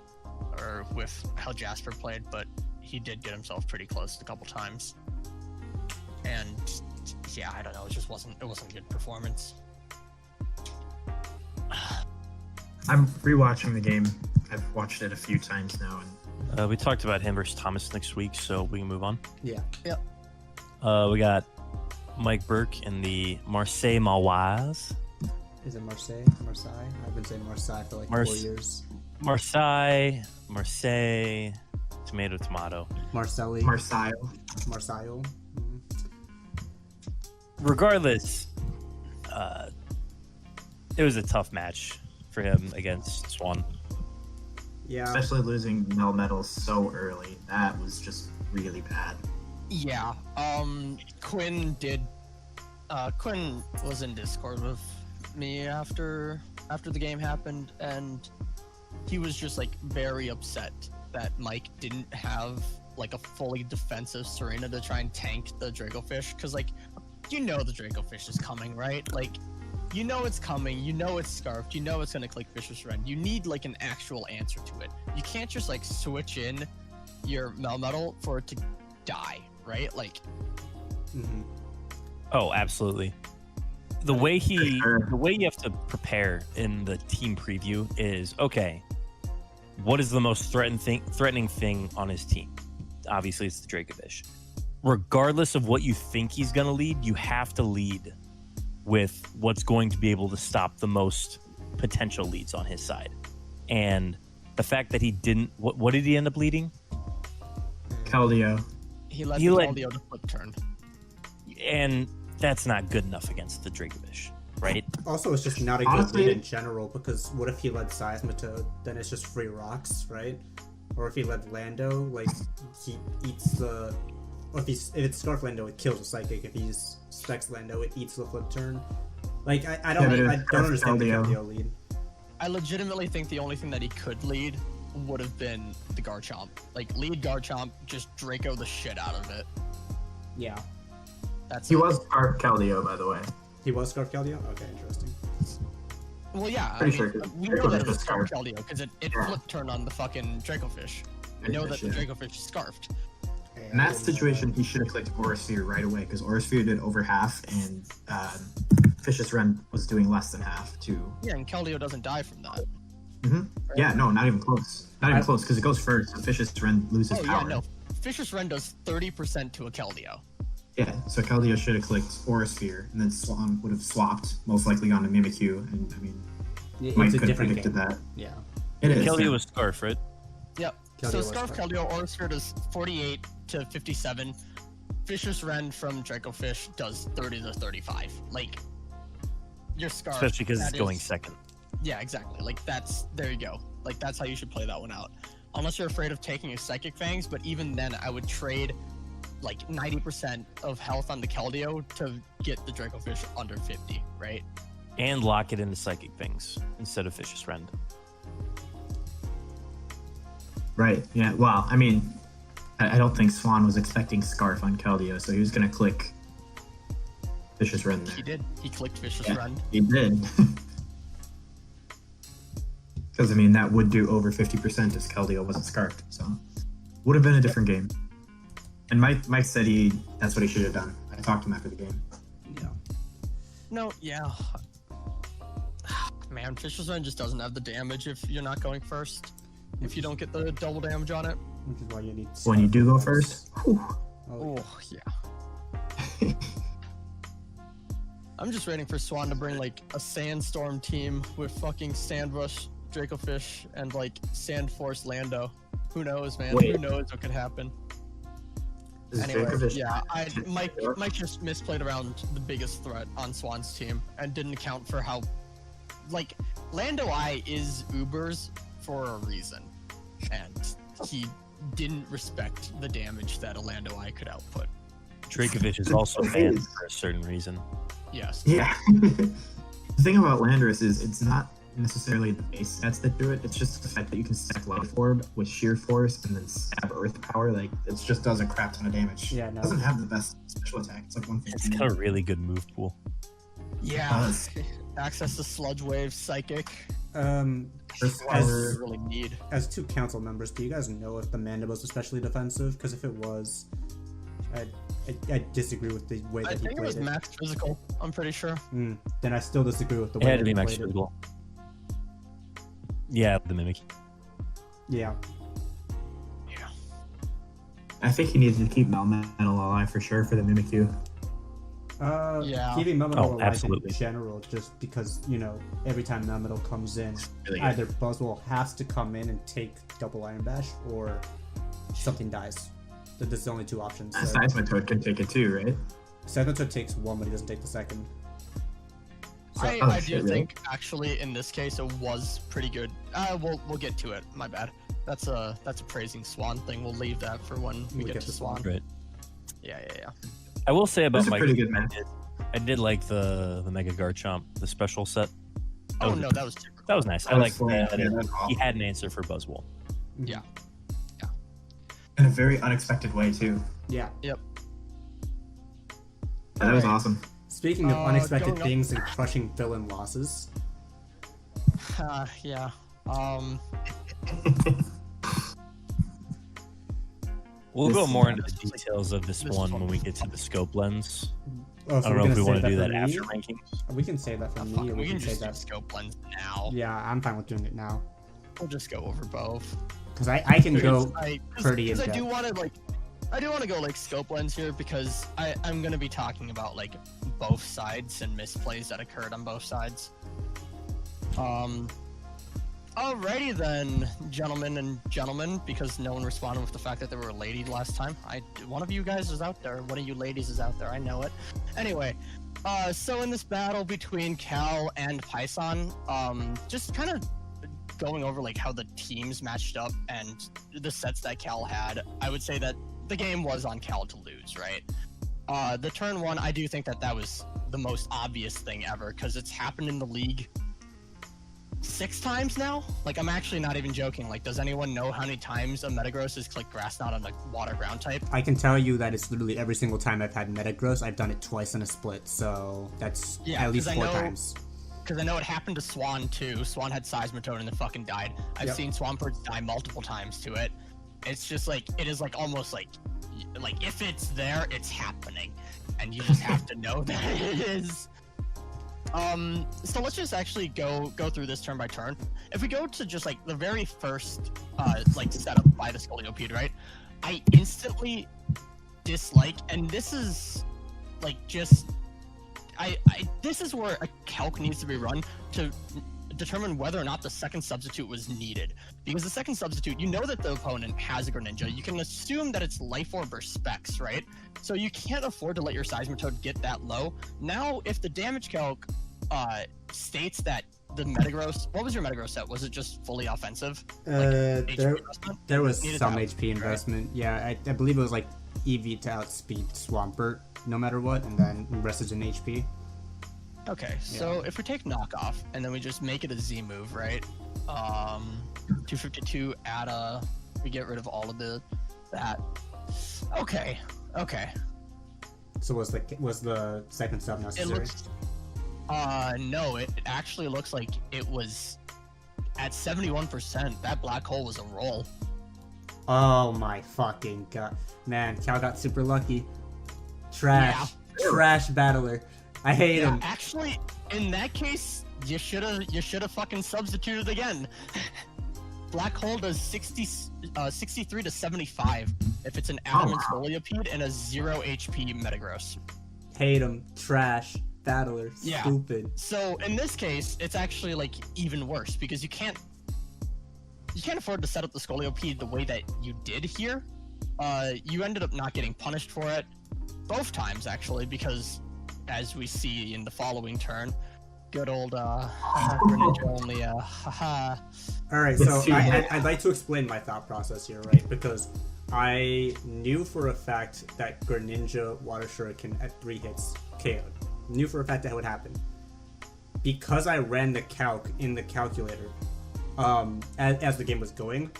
or with how Jasper played, but he did get himself pretty close a couple times. And yeah, I don't know, it wasn't a good performance. I'm rewatching the game. I've watched it a few times now, and We talked about him versus Thomas next week, so we can move on. Yeah. Yep. We got Mike Burke in the Marseille Mauvoise. Is it Marseille? I've been saying Marseille for like 4 years. Marseille, tomato. Marseille. Marseille. Regardless, it was a tough match for him against Swan. Yeah. Especially losing Melmetal so early. That was just really bad. Yeah, Quinn was in Discord with me after the game happened, and he was just like very upset that Mike didn't have like a fully defensive Serena to try and tank the Dracofish, because like, you know the Dracofish is coming, right? Like, you know it's coming, you know it's scarfed, you know it's gonna click Vicious Rend. You need like an actual answer to it. You can't just like switch in your Melmetal for it to die, right? Like, Oh, absolutely. The way you have to prepare in the team preview is, okay, what is the most threatening thing on his team? Obviously, it's the Dracovish. Regardless of what you think he's going to lead, you have to lead with what's going to be able to stop the most potential leads on his side. And the fact that he didn't... What did he end up leading? Keldeo. he led Keldeo to flip turn. And that's not good enough against the Dracovish, right? Also, it's just not a good lead in general, because what if he led Seismitoad? Then it's just free rocks, right? Or if he led Lando, like, he eats the... Or if it's Scarf Lando, it kills the Psychic. If he just specs Lando, it eats the flip turn. Like, I don't understand the Keldeo lead. I legitimately think the only thing that he could lead would have been the Garchomp. Like, lead Garchomp, just Draco the shit out of it. Yeah. He was Scarf Keldeo, by the way. He was Scarf Keldeo? Okay, interesting. Well, yeah, Pretty sure we know that it was Scarf. Scarf Keldeo, because it flip turned on the fucking Dracofish. We know that the Dracofish is scarfed. In that situation, he should have clicked Aura Sphere right away, because Aura Sphere did over half, and Vicious Rend was doing less than half, too. Yeah, and Keldeo doesn't die from that. Mm-hmm. Right? Yeah, no, not even close. Not even close, because it goes first, so Vicious Rend loses power. Yeah, no. Vicious Rend does 30% to a Keldeo. Yeah, so Keldeo should have clicked Aura Sphere, and then Swan would have swapped, most likely on a Mimikyu, and I mean, Mike It's a could have different predicted game. that. Yeah. It is. Keldeo yeah. was Scarf, right? Yep. Keldeo So was Scarf Scarf. Keldeo Orisford does 48 to 57. Vicious Rend from Dracofish does 30 to 35. Like, your Scarf. Especially because it's that going is- second. Yeah, exactly. Like, there you go. Like, that's how you should play that one out. Unless you're afraid of taking a Psychic Fangs, but even then, I would trade, like, 90% of health on the Keldeo to get the Dracofish under 50, right? And lock it into Psychic Things instead of Vicious Rend. Right. Yeah. Well, I mean, I don't think Swan was expecting Scarf on Keldeo, so he was gonna click Vicious Rend there. He did. He clicked Vicious Yeah. Rend. He did. Because I mean, that would do over 50% if Keldeo wasn't Scarfed. So would have been a different game. And Mike said that's what he should have done. I talked to him after the game. Yeah. No, yeah. Man, Vicious Rend just doesn't have the damage if you're not going first. If you don't get the double damage on it. Which is why you need. When you do go Scarf. first, whew. Oh, Oh, yeah. I'm just waiting for Swan to bring like a Sandstorm team with fucking Sandrush, Dracofish, and like Sandforce Lando. Who knows, man? Wait. Who knows what could happen? Is Anyway, Dracofish- yeah, Mike just misplayed around the biggest threat on Swan's team and didn't account for how, like, Lando I is Ubers for a reason, and he didn't respect the damage that a Lando I could output. Dracovish is also banned for a certain reason. Yes. Yeah. The thing about Landorus is it's not necessarily the base stats that do it. It's just the fact that you can stack Life Orb with Sheer Force and then stab Earth Power. Like, it just does a crap ton of damage. Yeah, no. It doesn't have the best special attack. It's like It's 115. got a really good move pool. Yeah. does. Access to Sludge Wave, Psychic. First What as- we power- really need. As two council members, do you guys know if the Manda was especially defensive? Because if it was, I disagree with the way I that he think it was played it. max physical. I'm pretty sure. Then I still disagree with the It way had to that be he max played it. physical. Yeah, the Mimic. Yeah. Yeah. I think he needed to keep Melmetal alive for sure for the Mimikyu. Yeah. Keeping Melmetal Oh, alive absolutely. in general, just because, every time Melmetal comes in, Really good. either Buzzwole has to come in and take double Iron Bash, or something dies. There's only two options. So. Seismitoad can take it too, right? Seismitoad takes one, but he doesn't take the second. So, I shit, do really? think actually in this case it was pretty good. We'll get to it. My bad. That's a praising Swan thing. We'll leave that for when we get to Swan. Right. Yeah. I will say about That's a Mike, pretty good match. I did like the Mega Garchomp, the special set. Oh was- no, that was super. That was nice. I That was like fun. that. Yeah, that's He awesome. had an answer for Buzzwole. Yeah. In a very unexpected way too. Yeah. Yeah, that was Alright. awesome. Speaking of unexpected going up- things and crushing villain losses, Yeah. We'll This- go more into the this is like- details of this this one one. when we get to the scope lens. oh, so I don't we're know if we gonna want to save do that for after me? rankings. We can save that for Oh, me, fuck, or we can save just do that. scope lens now. Yeah, I'm fine with doing it now. We'll just go over both. Because I can go pretty in I depth. do want to go like scope lens here because I'm gonna be talking about like both sides and misplays that occurred on both sides. Alrighty then, gentlemen, because no one responded with the fact that they were a lady last time. One of you guys is out there. One of you ladies is out there. I know it. Anyway, so in this battle between Cal and Pison, just kind of going over like how the teams matched up and the sets that Cal had, I would say that the game was on Cal to lose, right? The turn one, I do think that was the most obvious thing ever because it's happened in the league 6 times now. Like, I'm actually not even joking. Like, does anyone know how many times a Metagross has clicked Grass Knot on like water ground type? I can tell you that it's literally every single time I've had Metagross, I've done it twice in a split, so that's Yeah, at least 'cause I 4 know- times. Because I know it happened to Swan too. Swan had Seismitoad and then fucking died. I've Yep. seen Swampert die multiple times to it. It's just like, it is like almost like if it's there, it's happening. And you just have to know that it is. So let's just actually go through this turn by turn. If we go to just like the very first like setup by the Scoliopeed, right? I instantly dislike, and this is like just this is where a calc needs to be run to determine whether or not the second substitute was needed. Because the second substitute, you know that the opponent has a Greninja. You can assume that it's Life Orb or Specs, right? So you can't afford to let your Seismitoad get that low. Now, if the damage calc states that the Metagross, what was your Metagross set? Was it just fully offensive? There was Needed some to HP right? investment. Yeah, I believe it was like EV to outspeed Swampert no matter what, and then the rest is in HP. Okay, so if we take knockoff and then we just make it a Z move, right? 252 we get rid of all of that. Okay. So was the second sub It necessary? looks no, it actually looks like it was at 71%. That black hole was a roll. Oh my fucking god. Man, Cal got super lucky. Trash battler. I hate him. Actually, in that case, you should have fucking substituted again. Black hole does 63 to 75 if it's an adamant Foliopede and a 0 HP Metagross. Hate him. Trash battler. Yeah. Stupid. So in this case, it's actually like even worse because you can't afford to set up the Scoliope the way that you did here. You ended up not getting punished for it both times actually, because as we see in the following turn, good old Greninja only haha. Alright, so I'd like to explain my thought process here, right? Because I knew for a fact that Greninja Water Shuriken at 3 hits KO'd. Knew for a fact that would happen. Because I ran the calc in the calculator, as the game was going,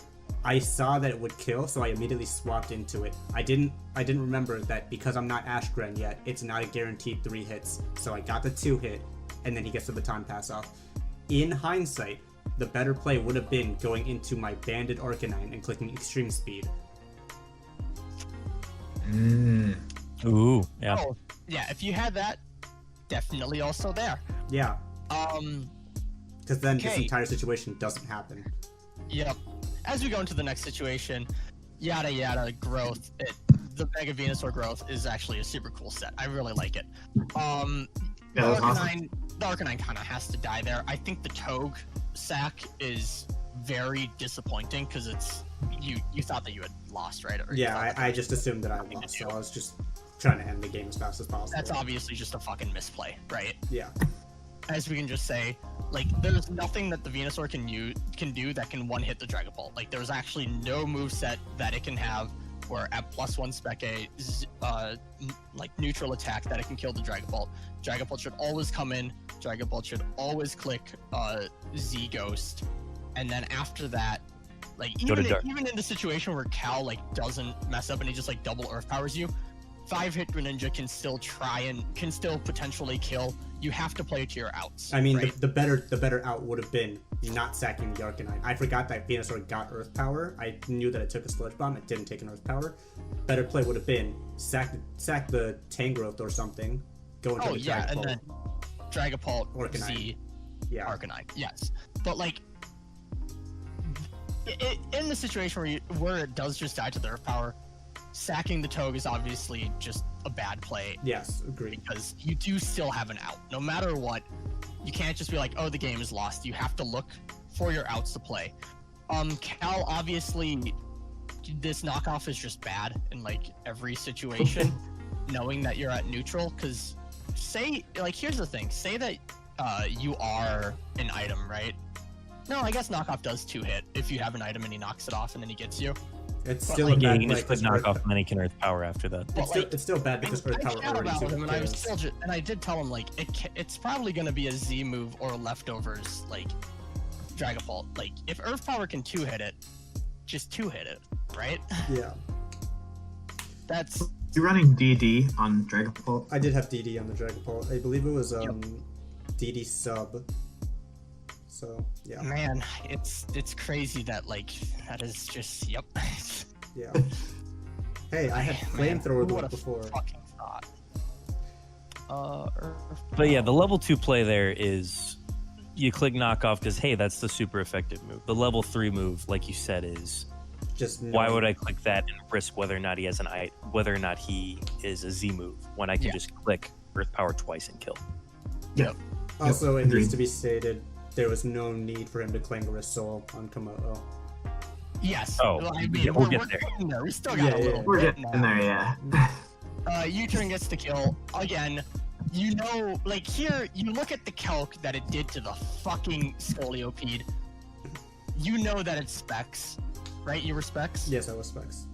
I saw that it would kill, so I immediately swapped into it. I didn't remember that because I'm not Ashgren yet, it's not a guaranteed 3 hits. So I got the 2 hit, and then he gets the baton pass off. In hindsight, the better play would have been going into my banded Arcanine and clicking extreme speed. Ooh, yeah. Oh, yeah, if you had that, definitely also there. Yeah, because then this Okay. entire situation doesn't happen. Yep. As we go into the next situation, yada yada growth. The Mega Venusaur growth is actually a super cool set. I really like it. Yeah, that's awesome. The Arcanine kind of has to die there. I think the Togue sack is very disappointing because it's you thought that you had lost, right? Or you thought Yeah, that I just assumed that I nothing to lost, do. so I was just trying to end the game as fast as possible. That's obviously just a fucking misplay, right? Yeah. As we can just say, like, there's nothing that the Venusaur can do that can one-hit the Dragapult. Like, there's actually no moveset that it can have where at +1 spec A, like, neutral attack that it can kill the Dragapult. Dragapult should always come in, Dragapult should always click Z Ghost, and then after that, like, even in the situation where Cal, like, doesn't mess up and he just, like, double Earth Powers you, 5-hit Greninja can still potentially kill. You have to play to your outs. I mean, right? the better out would have been not sacking the Arcanine. I forgot that Venusaur got Earth Power. I knew that it took a Sludge Bomb. It didn't take an Earth Power. Better play would have been sack the Tangrowth or something. Go into the Dragapult. And then Dragapult, Arcanine. Z, Yeah. Arcanine. Yes, but like in the situation where it does just die to the Earth Power, sacking the Togue is obviously just a bad play. Yes, agreed. Because you do still have an out. No matter what, you can't just be like, oh, the game is lost. You have to look for your outs to play. Cal, obviously, this knockoff is just bad in, like, every situation, knowing that you're at neutral, because here's the thing. Say that you are an item, right? No, I guess knockoff does 2-hit if you have an item and he knocks it off and then he gets you. It's But, still like, a Yeah, bad you can play just click 'cause knock Earth- off and then he can Earth Power after that. But, It's still bad because Earth I Power chat already about took him, and I was kills. still and I did tell him, like, it's probably gonna be a Z move or leftovers, like Dragapult. Like, if Earth Power can 2-hit it, just 2-hit it, right? Yeah. That's You're running DD on Dragapult. I did have DD on the Dragapult. I believe it was DD sub. So yeah. man, it's crazy that, like, that is just Yeah. Hey, I had Man, flamethrower who build would've before. fucking thought. But yeah, the level 2 play there is you click knockoff because, hey, that's the super effective move. The level 3 move, like you said, is Just why would I click that and risk whether or not he has whether or not he is a Z move when I can just click Earth Power twice and kill? Yeah. Also, it Agreed. needs to be stated, there was no need for him to Clangorous Soul on Komodo. Yes. Oh, well, I mean, yeah, we'll we're get there. getting there. We still got a little We're bit getting now. there, yeah. U-turn gets the kill. Again, you know, like here, you look at the calc that it did to the fucking Scoliopede. You know that it's Specs, right? You were Specs? Yes, I was Specs.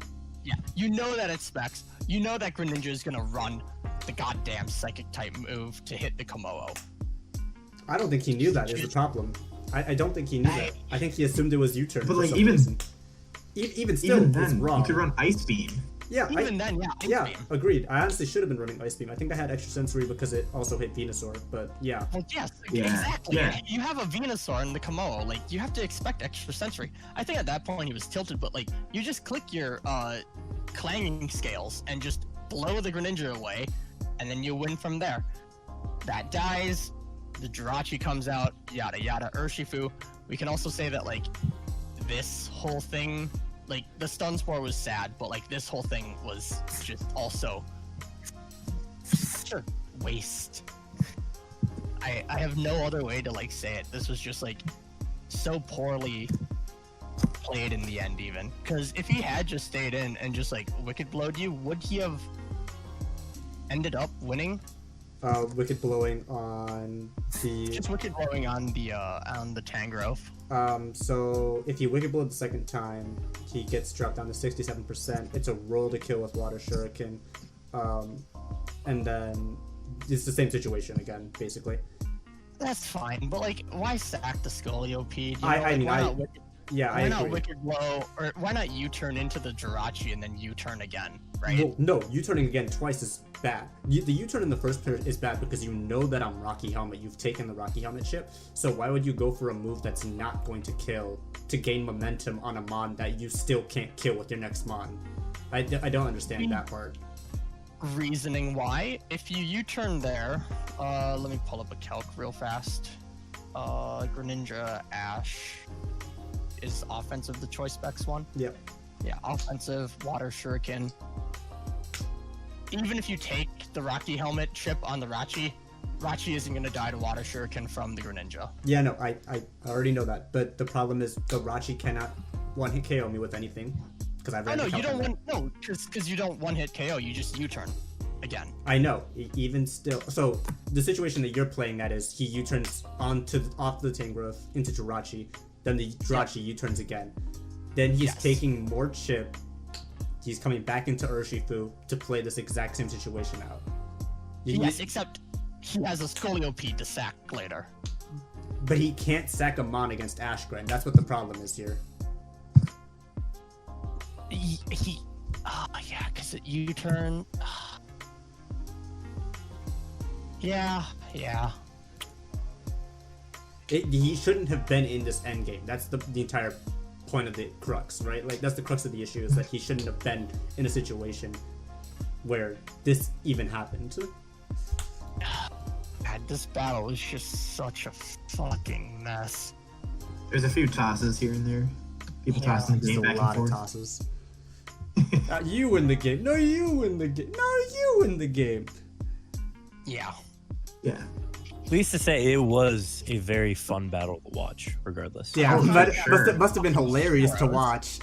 Yeah. You know that it's Specs. You know that Greninja is gonna run the goddamn Psychic type move to hit the Komodo. I don't think he knew that is the problem. I don't think he knew that. I think he assumed it was U-turn. But for like some even reason. Even still, even it's then, wrong. you could run Ice Beam. Yeah, Even then, yeah. Ice yeah, Beam. agreed. I honestly should have been running Ice Beam. I think I had extra sensory because it also hit Venusaur, but yeah. Well, yes, Yeah, exactly. yeah. You have a Venusaur in the Komodo, like you have to expect extra sensory. I think at that point he was tilted, but like you just click your clanging scales and just blow the Greninja away, and then you win from there. That dies, the Jirachi comes out, yada yada, Urshifu. We can also say that like this whole thing, like the stun spore was sad, but like this whole thing was just also such a waste. I have no other way to like say it. This was just like so poorly played in the end, even because if he had just stayed in and just like wicked blowed you, would he have ended up winning? Wicked blowing on the. Just wicked blowing on the Tangrowth. So if you wicked blow the second time, he gets dropped down to 67%. It's a roll to kill with Water Shuriken, and then it's the same situation again, basically. That's fine, but like, why sack the Scoliopede? Yeah, Why I not agree. wicked blow, or why not U-turn into the Jirachi and then U-turn again, right? Well, no, U-turning again twice is bad. The U-turn in the first pair is bad because you know that on Rocky Helmet you've taken the Rocky Helmet chip. So why would you go for a move that's not going to kill to gain momentum on a Mon that you still can't kill with your next Mon? I don't understand that part. Reasoning why, if you U-turn there, let me pull up a calc real fast. Greninja Ash is offensive, the choice specs one. Yep. Yeah, offensive, Water Shuriken. Even if you take the Rocky Helmet chip on the Rachi isn't going to die to Water Shuriken from the Greninja. Yeah, no, I already know that. But the problem is the Rachi cannot one-hit KO me with anything. Because I've Oh no, you don't because you don't one-hit KO, you just U-turn again. I know, even still. So the situation that you're playing that is he U-turns off the Tangrowth into Jirachi, then the Jirachi U-turns again. Then he's taking more chip. He's coming back into Urshifu to play this exact same situation out. Yes, except he has a Scoliopede to sack later. But he can't sack a Mon against Ashgren. That's what the problem is here. Yeah, because it U-turn. Yeah. He shouldn't have been in this endgame. That's the entire point of the crux, right? Like, that's the crux of the issue, is that he shouldn't have been in a situation where this even happened. God, this battle is just such a fucking mess. There's a few tosses here and there. People tossing the Just game a back lot and forth. of tosses. You win the game. No, you win the game. No, you win the game. Yeah. Yeah. Pleased to say it was a very fun battle to watch, regardless. Yeah, Oh, but sure. it must have been hilarious to watch.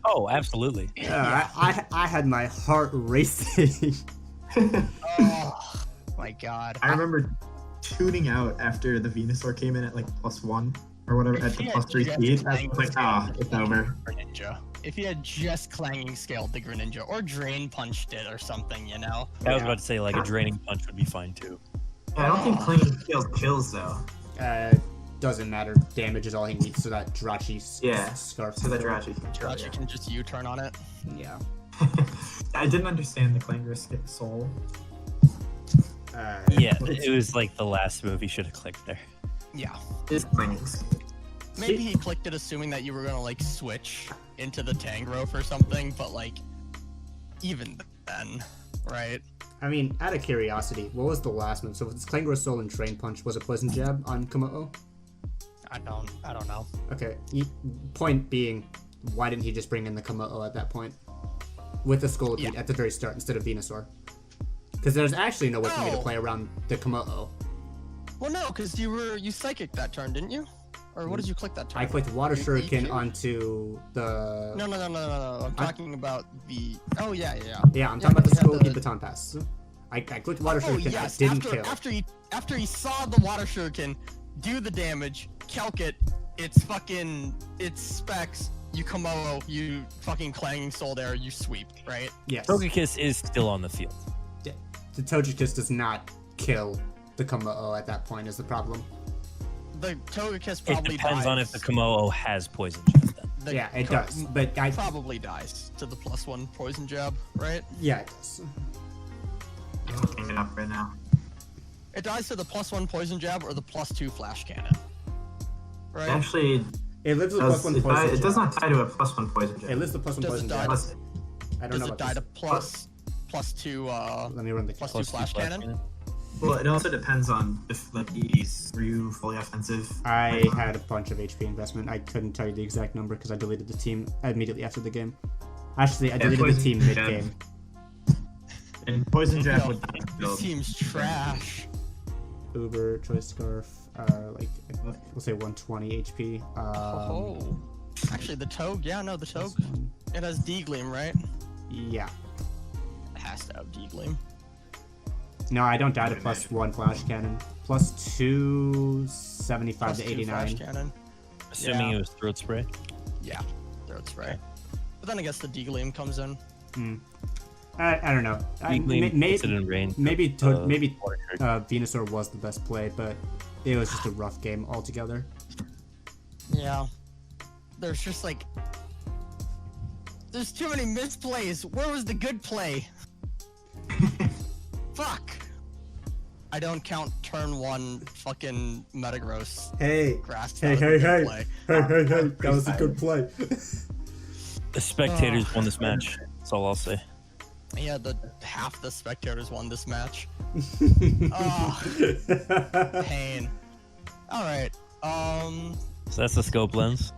Oh, absolutely. I had my heart racing. Oh my god. I remember tuning out after the Venusaur came in at like +1 or whatever at the +3 speed. I was like, it's over. Greninja. If he had just clanging scaled the Greninja or drain punched it or something, you know? I was about to say, like, a draining punch would be fine, too. Yeah, I don't think clinging kills though. Doesn't matter. Damage is all he needs, so that Jirachi scarf. So that Jirachi can kill. Jirachi can just U-turn on it. Yeah. I didn't understand the Clangorous soul. Yeah, it was like the last move he should have clicked there. Yeah. It's clanging. Maybe he clicked it assuming that you were gonna like switch into the Tangrowth or something, but like even then, right? I mean, out of curiosity, what was the last move? So if it's Clangorous Soul and Drain Punch, was it Poison Jab on Komodo? I don't know. Okay. Point being, why didn't he just bring in the Komodo at that point? With the Scolipede at the very start instead of Venusaur? Because there's actually no way for me to play around the Komodo. Well, no, because you psychic that turn, didn't you? Or what did you click that turn? I clicked Water You- Shuriken you- onto the... No. I'm talking about the. Oh yeah. Yeah, I'm talking about the you had Skokie the- Baton Pass. I clicked Water Oh Shuriken, yes. I didn't kill. After he saw the water shuriken do the damage, calc it. It's specs. You Komodo, you fucking clanging soul there, you sweep, right? Yes. Togekiss is still on the field. Yeah. The Togekiss does not kill the Komo at that point is the problem. The Togekiss It probably depends dies. on if the Komodo has poison jab then. The Yeah, it co- does. But I... probably dies to the +1 poison jab, right? Yeah, it does. I'm looking it up right now. It dies to the +1 poison jab or the +2 flash cannon. Right? Actually, It lives with does, +1 poison it does jab. not tie to a +1 poison jab. It lives with +1 Does it poison die jab. to- I don't Does know it about die this. to +2 Let me run the +2 flash cannon? Well, it also depends on if the EDs were you fully offensive. I had a bunch of HP investment. I couldn't tell you the exact number because I deleted the team immediately after the game. Actually, I deleted the poison team jab. mid-game. And poison jab No, would not This build. team's trash. Uber, Choice Scarf, like, we'll say 120 HP. Oh. Actually, the Toge, yeah, no, the Toge. this one. It has D-Gleam, right? Yeah. It has to have D-Gleam. No, I don't die to +1 Flash Cannon. +2, 75 to +2 89. flash cannon. Assuming Yeah. it was throat spray. Yeah, throat spray. But then I guess the D-Gleam comes in. I don't know. Weakling puts it in range. Maybe Water Shuriken. Venusaur was the best play, but it was just a rough game altogether. Yeah. There's just like... There's too many misplays. Where was the good play? Fuck. I don't count turn 1 fucking Metagross Hey, grass. hey, That was hey, a hey, good play. hey, that was a good play. The spectators won this match. That's all I'll say. Yeah, half the spectators won this match. Oh, pain. Alright, So that's the scope lens.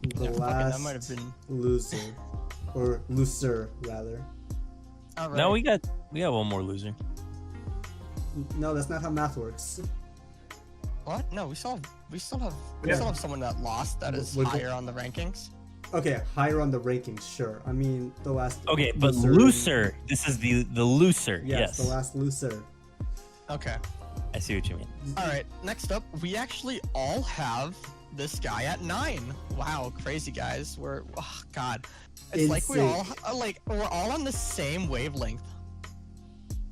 The yeah, fucking, last that might have been... loser, or looser rather. Alright. No, we got one more loser. No, that's not how math works. What? No, we still have Yeah. someone that lost that is Would- higher on the rankings. Okay, higher on the rankings, sure. I mean, the last. Okay, but loser- looser. This is the looser. Yes, Yes. the last loser. Okay. I see what you mean. Alright, next up, we actually all have this guy at 9. Wow, crazy guys. Oh god. It's like we all, we're all on the same wavelength.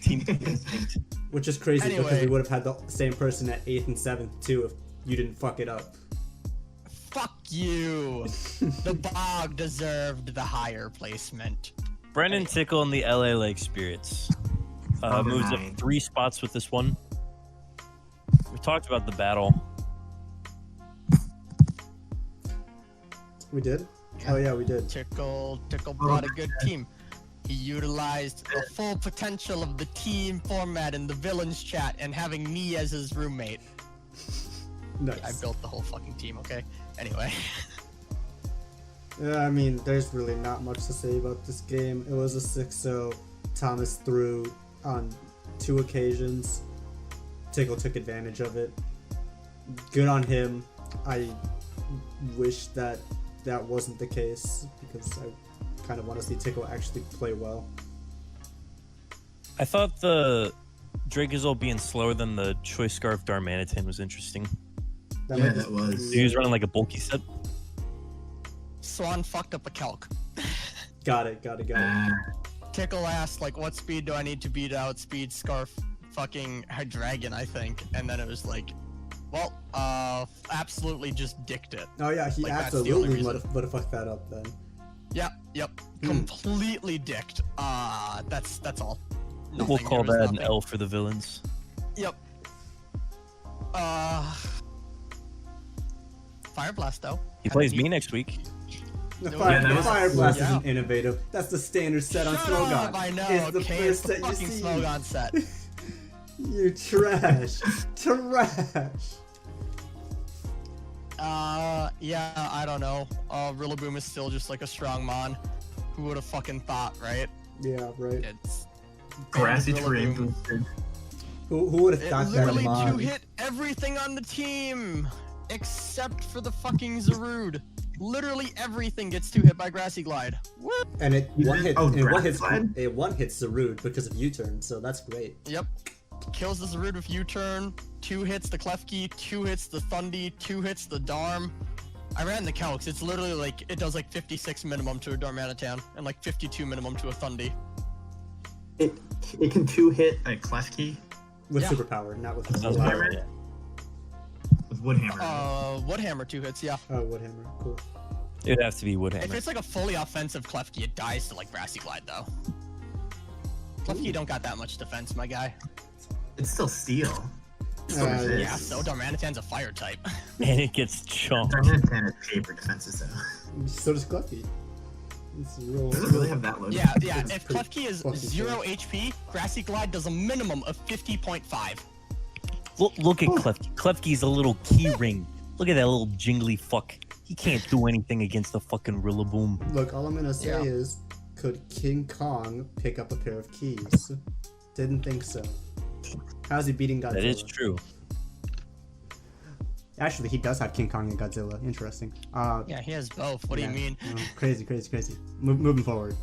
Team instinct. Which is crazy because Anyway. we would have had the same person at 8th and 7th too if you didn't fuck it up. Fuck you. The Bog deserved the higher placement. Brennan Tickle and the LA Lake Spirits Number moves up 9. 3 spots with this one. We talked about the battle. We did? Oh yeah, we did. Tickle brought a good team. He utilized the full potential of the team format in the villains chat and having me as his roommate. Nice. I built the whole fucking team, okay? Anyway. Yeah, I mean, there's really not much to say about this game. It was a 6-0. Thomas threw on 2 occasions. Tickle took advantage of it. Good on him. I wish that wasn't the case because I kind of want to see Tickle actually play well. I thought the Dracozolt being slower than the Choice Scarf Darmanitan was interesting. That Yeah, might that was. He was running like a bulky set. Swan fucked up a calc. Got it. Tickle asked, like, what speed do I need to beat out Speed Scarf fucking Hydreigon, I think. And then it was like, well, absolutely just dicked it. Oh yeah, he Like, that's the only absolutely reason. would have fucked that up then. Yep. Completely dicked. That's all. We'll Nothing, call there was that an nothing. L for the villains. Yep. Fire Blast though. He plays me next week. The No, Fire, that was- Fire Blast yeah. isn't innovative. That's the standard set on Shut up, Smogon. I know. It's the Okay, first it's the set you fucking see. Smogon set. You trash. Trash. Yeah, I don't know. Rillaboom is still just like a strong mon. Who would have fucking thought, right? Yeah, right. It's Grassy Rillaboom. terrain boosted. Who would have It thought that? literally Amon? two-hit everything on the team, except for the fucking Zarude. Literally everything gets two-hit by Grassy Glide. What? And it one hit. Oh, It one hits. Grassland? It one hits Zarude because of U-turn. So that's great. Yep. Kills the Zarude with U-turn, 2 hits the Klefki, 2 hits the Thundy, 2 hits the Darm. I ran the calcs. It's literally like, it does like 56 minimum to a Darmanitan and like 52 minimum to a Thundy. It can two-hit a Klefki With Yeah. superpower, not with Sounds Woodhammer. about right. with Woodhammer. Woodhammer 2 hits, yeah. Oh, Woodhammer. Cool. It would have to be If Woodhammer. it's like a fully offensive Klefki, it dies to like Grassy Glide though. Klefki don't got that much defense, my guy. It's still steel. Still Uh, resists. Yeah, so Darmanitan's a fire type. And it gets chomped. Darmanitan has paper defenses though. So does Clucky. It's real. Does it really have that low? Yeah, yeah. It's If pretty Klefki is fucking 0 HP, Grassy Glide does a minimum of 50.5. Look at Klefki. Klefki's a little key ring. Look at that little jingly fuck. He can't do anything against the fucking Rillaboom. Look, all I'm gonna say Yeah. is, could King Kong pick up a pair of keys? Didn't think so. How's he beating Godzilla? That is true. Actually, he does have King Kong and Godzilla. Interesting. Yeah, he has both. What do you mean? Crazy. Moving forward.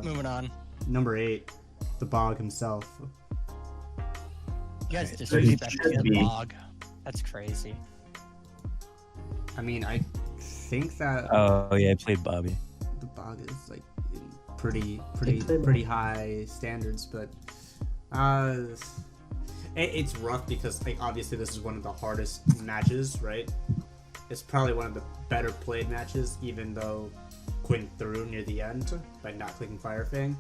Moving on. Number 8, the Bog himself. You guys Okay, disrespect so he should the be- Bog. That's crazy. I mean, I think that Oh yeah, I played Bobby. the Bog is like in pretty played high standards, but it's rough because like obviously this is one of the hardest matches, right? It's probably one of the better played matches, even though Quinn threw near the end by not clicking Fire Fang.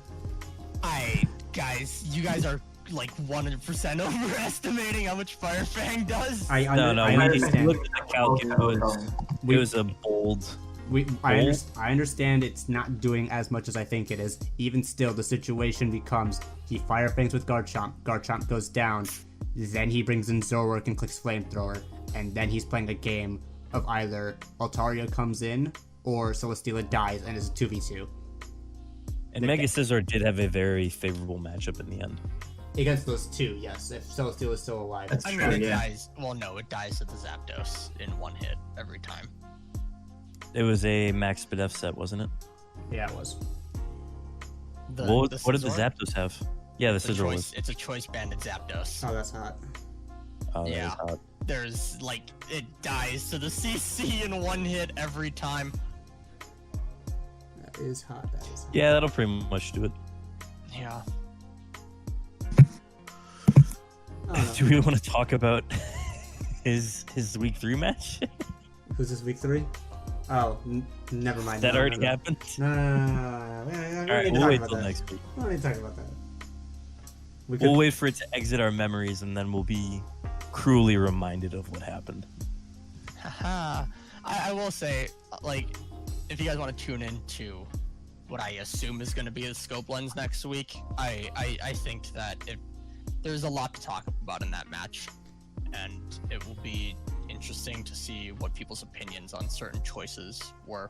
You guys are like 100% overestimating how much Fire Fang does. I We understand. looked at the calc. It was a bold. I understand it's not doing as much as I think it is. Even still, the situation becomes he Fire Fangs with Garchomp. Garchomp goes down. Then he brings in Zoroark and clicks Flamethrower. And then he's playing a game of either Altaria comes in or Celesteela dies and is a 2v2. And Mega Scizor did have a very favorable matchup in the end. Against those two, yes. If Celesteela is still alive. That's I mean, true, it yeah. dies. Well, no, it dies to the Zapdos in one hit every time. It was a max Spadef set, wasn't it? Yeah, it was. What did the Scizor? Zapdos have? Yeah, the It's a Scizor choice. was. It's a choice banded Zapdos. Oh, that's hot. Oh, that Yeah. was hot. There's like it dies to the CC in one hit every time. That is hot. Yeah, that'll pretty much do it. Yeah. I don't Do know. we want to talk about his week 3 match? Who's this week 3? Oh, never mind. That No, already no. happened? No. All right, we'll wait till next week. We don't need to talk about that. We We'll wait for it to exit our memories, and then we'll be cruelly reminded of what happened. Haha. I will say, like, if you guys want to tune in to what I assume is going to be the scope lens next week, I think that there's a lot to talk about in that match, and it will be interesting to see what people's opinions on certain choices were.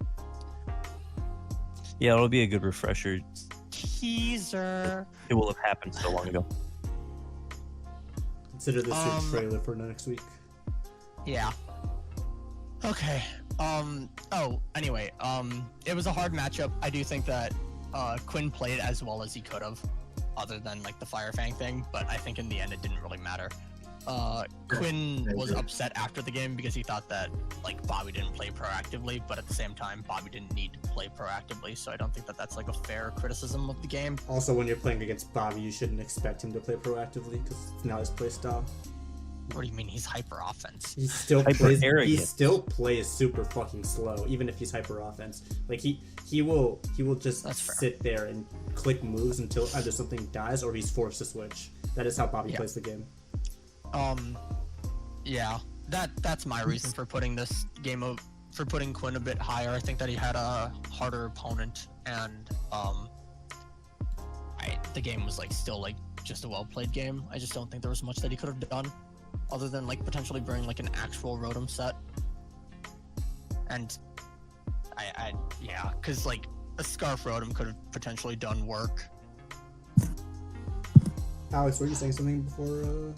Yeah, it'll be a good refresher. Teaser. It will have happened so long ago. Consider this your trailer for next week. Yeah. Okay. Anyway, it was a hard matchup. I do think that Quinn played as well as he could have, other than like the Fire Fang thing, but I think in the end it didn't really matter. Quinn was upset after the game because he thought that like Bobby didn't play proactively, but at the same time Bobby didn't need to play proactively, so I don't think that that's like a fair criticism of the game. Also, when you're playing against Bobby, you shouldn't expect him to play proactively because it's not his play style. What do you mean he's hyper offense? He still Hyper plays. He arrogant. still plays super fucking slow, even if he's hyper offense. Like he will just That's fair. sit there and click moves until either something dies or he's forced to switch. That is how Bobby Yeah. plays the game. Yeah, that's my reason for putting this game for putting Quinn a bit higher. I think that he had a harder opponent, and the game was like still like just a well played game. I just don't think there was much that he could have done, other than like potentially bring like an actual Rotom set. And yeah, because like a Scarf Rotom could have potentially done work. Alex, were you saying something before?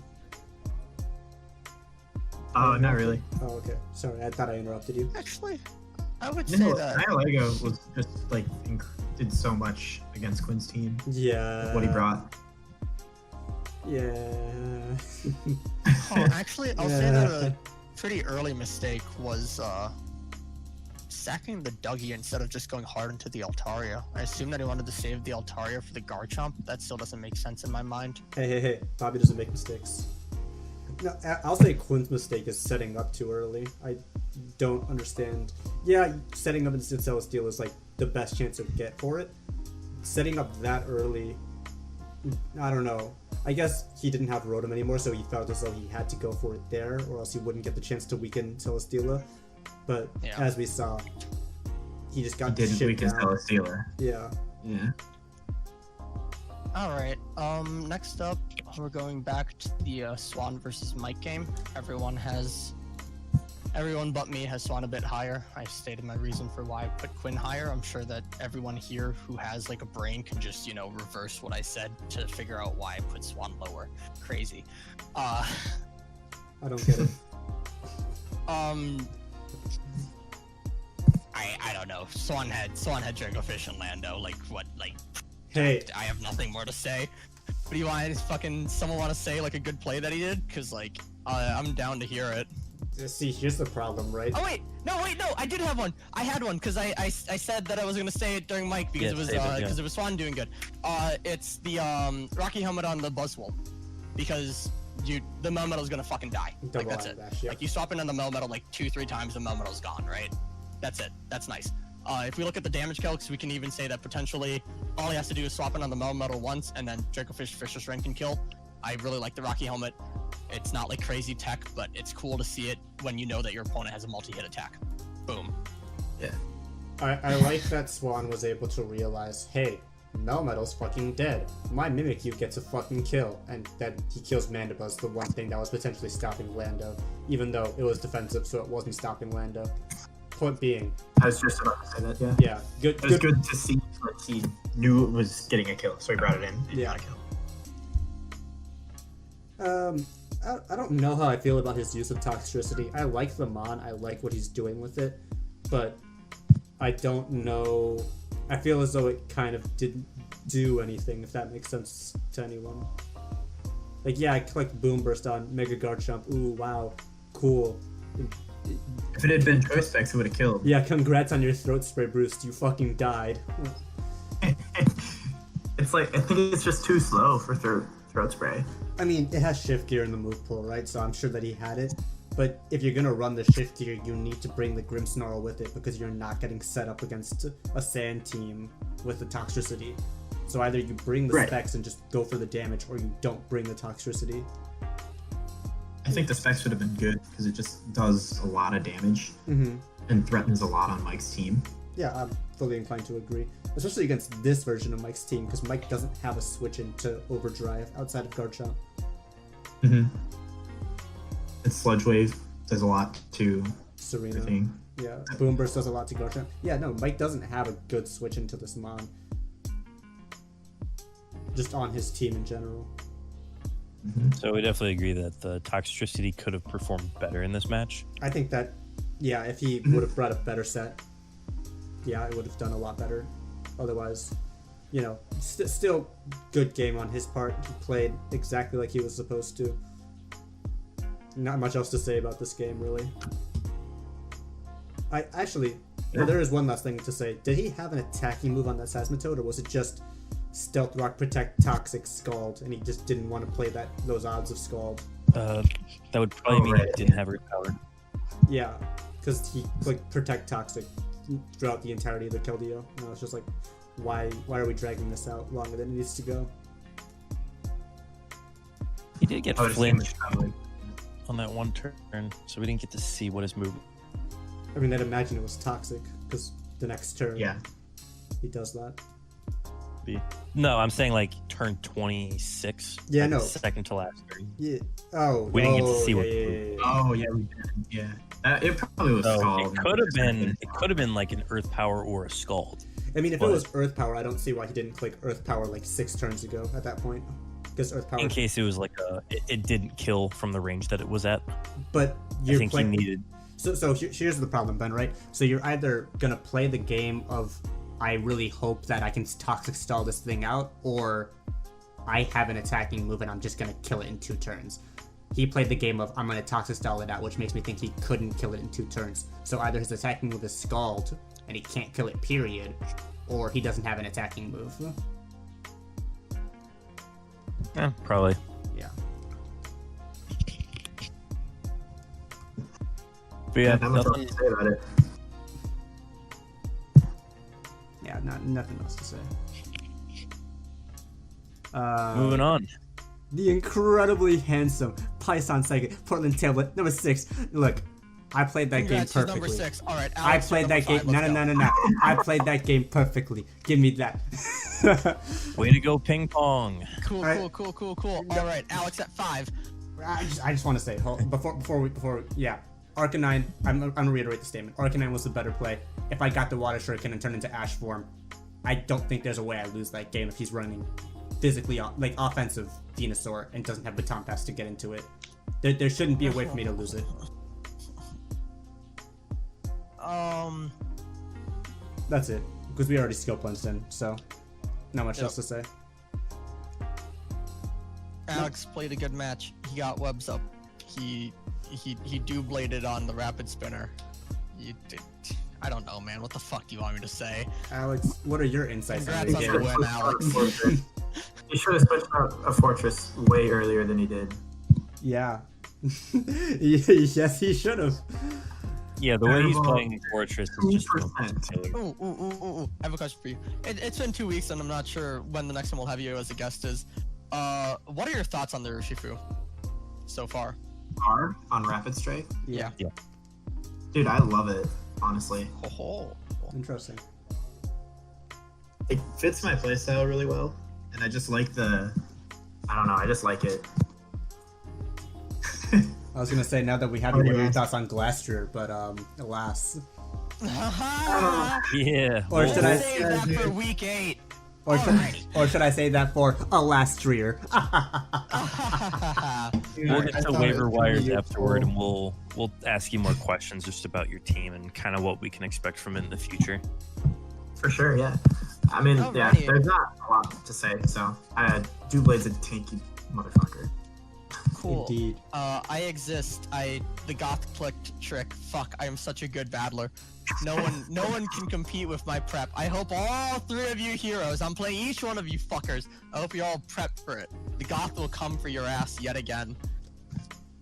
Oh, not really. Oh, okay. Sorry, I thought I interrupted you. Actually, I would say No, that. Lego was just like did so much against Quinn's team. Yeah. What he brought. Yeah. Oh, actually, I'll say that a pretty early mistake was sacking the Dougie instead of just going hard into the Altaria. I assume that he wanted to save the Altaria for the Garchomp. That still doesn't make sense in my mind. Hey. Bobby doesn't make mistakes. No, I'll say Quinn's mistake is setting up too early. I don't understand. Yeah, setting up instant Celesteal is like the best chance of get for it. Setting up that early, I don't know. I guess he didn't have Rotom anymore, so he felt as though he had to go for it there, or else he wouldn't get the chance to weaken Celesteela. But as we saw, he just got He didn't shit weaken down. Celesteela. Yeah. Yeah. Alright, next up, we're going back to the Swan versus Mike game. Everyone but me has Swan a bit higher. I stated my reason for why I put Quinn higher. I'm sure that everyone here who has like a brain can just, reverse what I said to figure out why I put Swan lower. Crazy. I don't get it. I don't know. Swan had Dracofish and Lando. Hey, I have nothing more to say. What do you want? Someone want to say like a good play that he did? Cause I'm down to hear it. see, here's the problem, right? Oh wait, no, I did have one. I had one because I said that I was gonna say it during Mike because it was Swan doing good. It's the Rocky helmet on the Buzzwole because the Melmetal's gonna fucking die. Double that's iron it. dash, yeah. Like you swap in on the Melmetal like 2-3 times, the Melmetal's gone, right? That's it. That's nice. If we look at the damage calcs, we can even say that potentially all he has to do is swap in on the Melmetal once, and then Dracofish Fisher's Rank can kill. I really like the Rocky helmet. It's not like crazy tech, but it's cool to see it when you know that your opponent has a multi-hit attack. Boom. Yeah. I like that Swan was able to realize, hey, Melmetal's fucking dead. My Mimikyu gets a fucking kill, and then he kills Mandibuzz, the one thing that was potentially stopping Lando, even though it was defensive, so it wasn't stopping Lando. Point being, I was just about to say that, yeah. yeah, It was good to see that he knew it was getting a kill, so he brought it in and got a kill. I don't know how I feel about his use of Toxtricity. I like the Mon, I like what he's doing with it, but I don't know. I feel as though it kind of didn't do anything, if that makes sense to anyone. Like, yeah, I clicked Boom Burst on Mega Garchomp. Ooh, wow, cool. If it had been Choice Specs, it would have killed. Yeah, congrats on your Throat Spray, Bruce. You fucking died. It's like, I think it's just too slow for Throat Spray. I mean, it has Shift Gear in the move pool, right? So I'm sure that he had it. But if you're gonna run the Shift Gear, you need to bring the Grimmsnarl with it because you're not getting set up against a Sand team with the Toxtricity. So either you bring the specs and just go for the damage, or you don't bring the Toxtricity. I think the specs would have been good because it just does a lot of damage and threatens a lot on Mike's team. Yeah, I'm fully inclined to agree. Especially against this version of Mike's team, because Mike doesn't have a switch into Overdrive outside of Garchomp. And Sludge Wave does a lot to Serena. everything. Yeah, Boom Burst does a lot to Garchomp. Yeah, no, Mike doesn't have a good switch into this Mon. Just on his team in general. So we definitely agree that the Toxtricity could have performed better in this match. I think that, yeah, if he would have brought a better set, yeah, it would have done a lot better. Otherwise, still good game on his part. He played exactly like he was supposed to. Not much else to say about this game, really. There is one last thing to say. Did he have an attacking move on that Seismitoad, or was it just Stealth Rock, Protect, Toxic, Scald, and he just didn't want to play those odds of Scald? That would probably mean he didn't have root power. Yeah, because he clicked Protect, Toxic throughout the entirety of the Keldeo. And I was just like, why are we dragging this out longer than it needs to go? He did get flinched on that one turn, so we didn't get to see what his move. I mean, I'd imagine it was Toxic, because the next turn, he does that. No, I'm saying like turn 26. Yeah, like no. Second to last turn. Yeah. Oh, we didn't get to see what. Yeah. Oh yeah, we did. Yeah, it probably was Scald. It could have been like an Earth Power or a Scald. I mean, if it was Earth Power, I don't see why he didn't click Earth Power like 6 turns ago at that point. because Earth Power. In case it was like it didn't kill from the range that it was at. But I think he needed. So here's the problem, Ben. Right? So you're either gonna play the game of I really hope that I can toxic stall this thing out, or I have an attacking move and I'm just gonna kill it in 2 turns. He played the game of I'm gonna toxic stall it out, which makes me think he couldn't kill it in 2 turns. So either his attacking move is scald and he can't kill it, period, or he doesn't have an attacking move. Yeah, probably. Yeah. But yeah, Not much else nothing. to say about it. Yeah, nothing else to say. Moving on. The incredibly handsome Pison second, Portland Tablet, number 6. Look, I played that Congrats, game he's perfectly. number 6. All right, I Alex, played that game. you're number 5. No. I played that game perfectly. Give me that. Way to go, ping pong. Cool. Alright. All right, Alex at 5. I just want to say, yeah, Arcanine. I'm gonna reiterate the statement. Arcanine was the better play. If I got the Water Shuriken and turned into Ash form, I don't think there's a way I lose that game if he's running physically like offensive Venusaur and doesn't have Baton Pass to get into it. There shouldn't be a way for me to lose it. That's it, because we already skill plunged in, so not much else to say. Alex played a good match. He got webs up. He do-bladed on the rapid spinner. I don't know, man. What the fuck do you want me to say? Alex, what are your insights on Congrats the on the game? win, Alex. He should have switched out a Fortress way earlier than he did. Yeah. Yes, he should have. Yeah, the way he's playing Fortress is just 2%. Ooh. I have a question for you. It's been 2 weeks, and I'm not sure when the next one we'll have you as a guest is. What are your thoughts on the Urshifu so far? On Rapid Strike? Yeah. Dude, I love it, honestly. Interesting. It fits my playstyle really well, and I just like I just like it. I was gonna say, now that we have what are your thoughts on Glastrier, but alas. Yeah. Or should I save that for week 8? or should I say that for Alastrier? We'll get to waiver wires afterward, and we'll ask you more questions just about your team and kind of what we can expect from it in the future. For sure, yeah. I mean, yeah, Alrighty. there's not a lot to say, so Doublade's a tanky motherfucker. Cool. Indeed. I exist. The goth clicked trick. Fuck, I am such a good battler. No one can compete with my prep. I hope all 3 of you heroes, I'm playing each one of you fuckers. I hope you're all prepped for it. The goth will come for your ass yet again.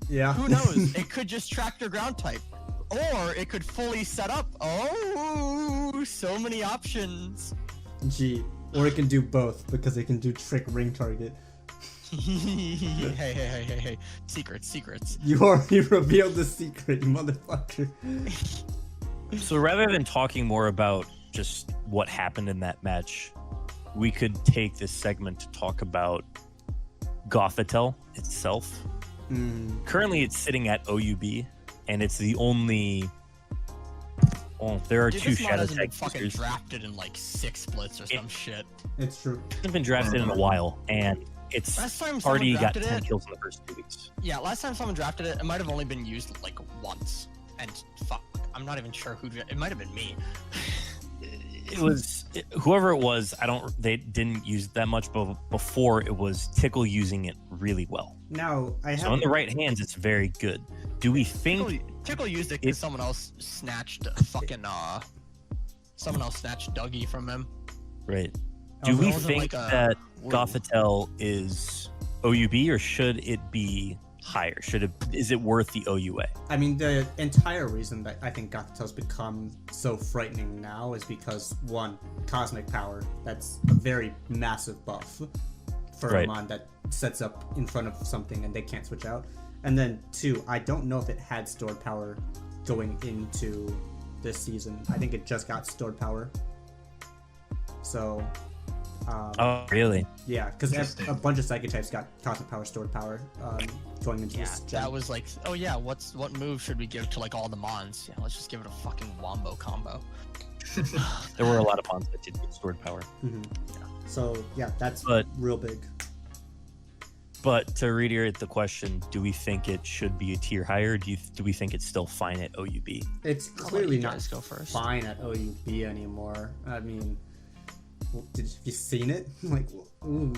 Yeah. Who knows? It could just tractor ground type. Or it could fully set up. Oh, so many options. Gee. Or it can do both, because it can do trick ring target. Hey. Secrets. You already revealed the secret, you motherfucker. So rather than talking more about just what happened in that match, we could take this segment to talk about Gothitelle itself. Currently, it's sitting at OUB, and it's the only. Well, there are Dude, 2 this mod shadow hasn't been tag fucking users. drafted in like 6 splits or some shit. It's true. It hasn't been drafted in a while, and it's Last time someone already got drafted 10 it- kills in the first 2 weeks. Yeah, last time someone drafted it, it might have only been used like once. And fuck, I'm not even sure who. It might have been me. It was whoever it was. They didn't use it that much, but before it was Tickle using it really well. Now, I So have... in the right hands, it's very good. Do we think? Tickle used it because someone else snatched someone else snatched Dougie from him. Right. Oh, Do so it we wasn't think like a- that Gothitelle is OUB, or should it be higher? Is it worth the OUA? I mean, the entire reason that I think Gothitelle's become so frightening now is because, 1, Cosmic Power. That's a very massive buff for Right. a mon that sets up in front of something and they can't switch out. And then 2, I don't know if it had stored power going into this season. I think it just got stored power. So, Oh, really? yeah, because Interesting. a bunch of Psychic types got Cosmic Power, stored power going into Yeah, this gen. that was like, oh yeah, what move should we give to like all the mons? Yeah, let's just give it a fucking wombo combo. There were a lot of pawns that did get stored power. So, yeah, that's But- real big. But to reiterate the question, do we think it should be a tier higher? Or do we think it's still fine at OUB? It's I'll let clearly you not guys go first. fine at OUB anymore. I mean, have you seen it? Like, ooh.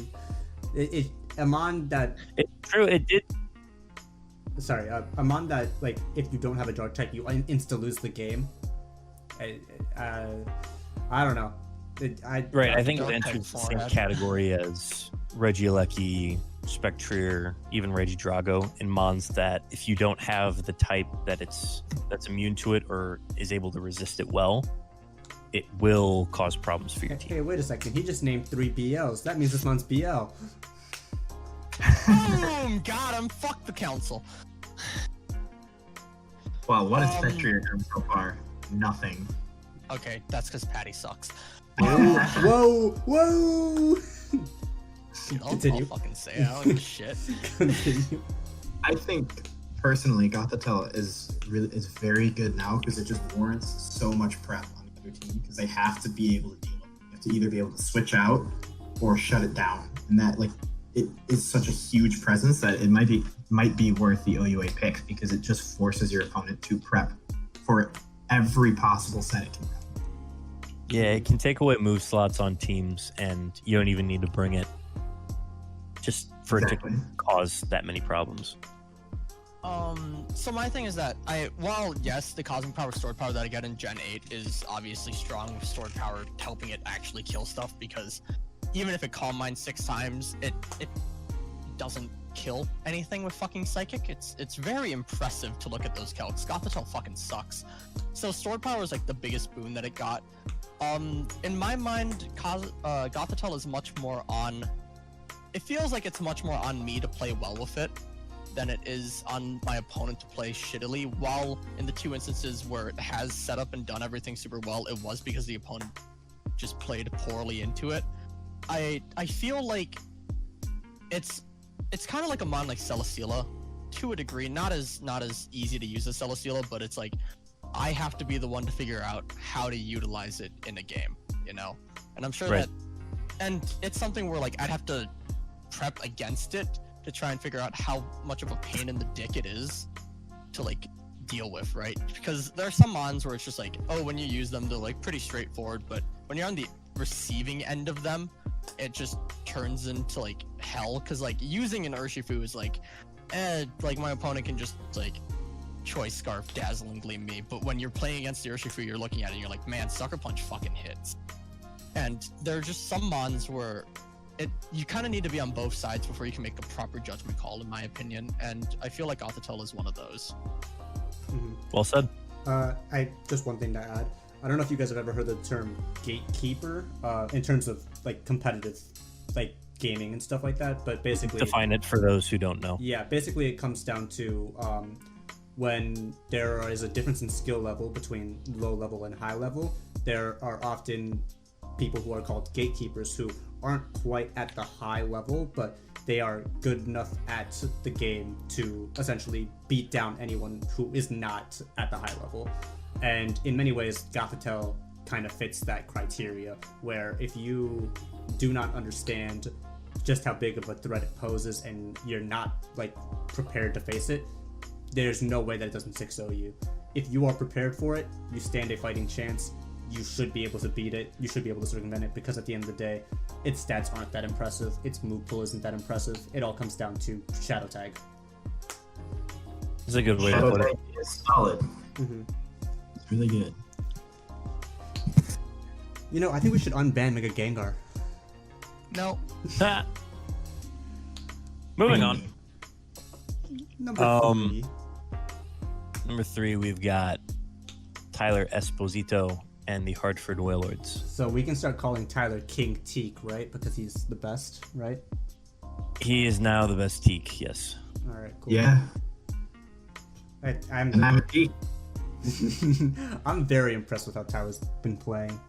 I'm on that. It's true. It did. Sorry, I'm on that. Like, if you don't have a dark tech, you insta lose the game. I don't know. Right. I think it Dark enters the Tech same forehead. category as Regieleki, Spectrier, even Regidrago in mons that if you don't have the type that's immune to it or is able to resist it well, it will cause problems for your team. Hey, wait a second. He just named 3 BLs. That means this month's BL. Boom! Got him. Fuck the council. Well, what has Spectrier done so far? Nothing. Okay, that's because Patty sucks. Whoa! Whoa! Dude, I'll Continue. fucking say it. I don't give a shit. Continue. I think personally, Gothitelle is very good now because it just warrants so much prep on the other team because they have to be able to deal with it. You have to either be able to switch out or shut it down, and that it is such a huge presence that it might be worth the OUA pick because it just forces your opponent to prep for every possible set it can run. Yeah, it can take away move slots on teams, and you don't even need to bring it just for Exactly. it to cause that many problems. So my thing is that while yes, the cosmic power stored power that I get in Gen 8 is obviously strong with stored power helping it actually kill stuff because even if it calm mines 6 times, it doesn't kill anything with fucking psychic. It's very impressive to look at those calcs. Gothitelle fucking sucks. So stored power is like the biggest boon that it got. In my mind, Gothitelle is much more on. It feels like it's much more on me to play well with it than it is on my opponent to play shittily. While in the 2 instances where it has set up and done everything super well, it was because the opponent just played poorly into it. I feel like it's kind of like a mon like Celesteela to a degree, not as easy to use as Celesteela, but it's like I have to be the one to figure out how to utilize it in a game, you know? And I'm sure Right. that, and it's something where like I'd have to prep against it to try and figure out how much of a pain in the dick it is to like deal with, right? Because there are some mons where it's just like, oh, when you use them, they're like pretty straightforward, but when you're on the receiving end of them, it just turns into like hell. Because like using an Urshifu is like my opponent can just like choice scarf dazzlingly me, but when you're playing against the Urshifu, you're looking at it and you're like, man, Sucker Punch fucking hits. And there are just some mons where you kind of need to be on both sides before you can make a proper judgment call, in my opinion, and I feel like Gothitelle is one of those. Well said. Just one thing to add. I don't know if you guys have ever heard the term gatekeeper in terms of like competitive like gaming and stuff like that, but basically Define it for those who don't know. yeah, basically it comes down to when there is a difference in skill level between low level and high level, there are often people who are called gatekeepers who aren't quite at the high level, but they are good enough at the game to essentially beat down anyone who is not at the high level. And in many ways, Gothitelle kind of fits that criteria, where if you do not understand just how big of a threat it poses and you're not like prepared to face it, there's no way that it doesn't 6-0 you. If you are prepared for it, you stand a fighting chance. You should be able to beat it. You should be able to circumvent it, because at the end of the day, its stats aren't that impressive. Its move pool isn't that impressive. It all comes down to Shadow Tag. It's a good way to Shadow put it. Tag is solid. It's really good. You know, I think we should unban Mega Gengar. No. Moving on. Number 3. Number 3, we've got Tyler Esposito and the Hartford Wailords. So we can start calling Tyler King Teak, right? Because he's the best, right? He is now the best Teak, yes. All right, cool. Yeah, I'm and I'm a geek. I'm very impressed with how Tyler's been playing.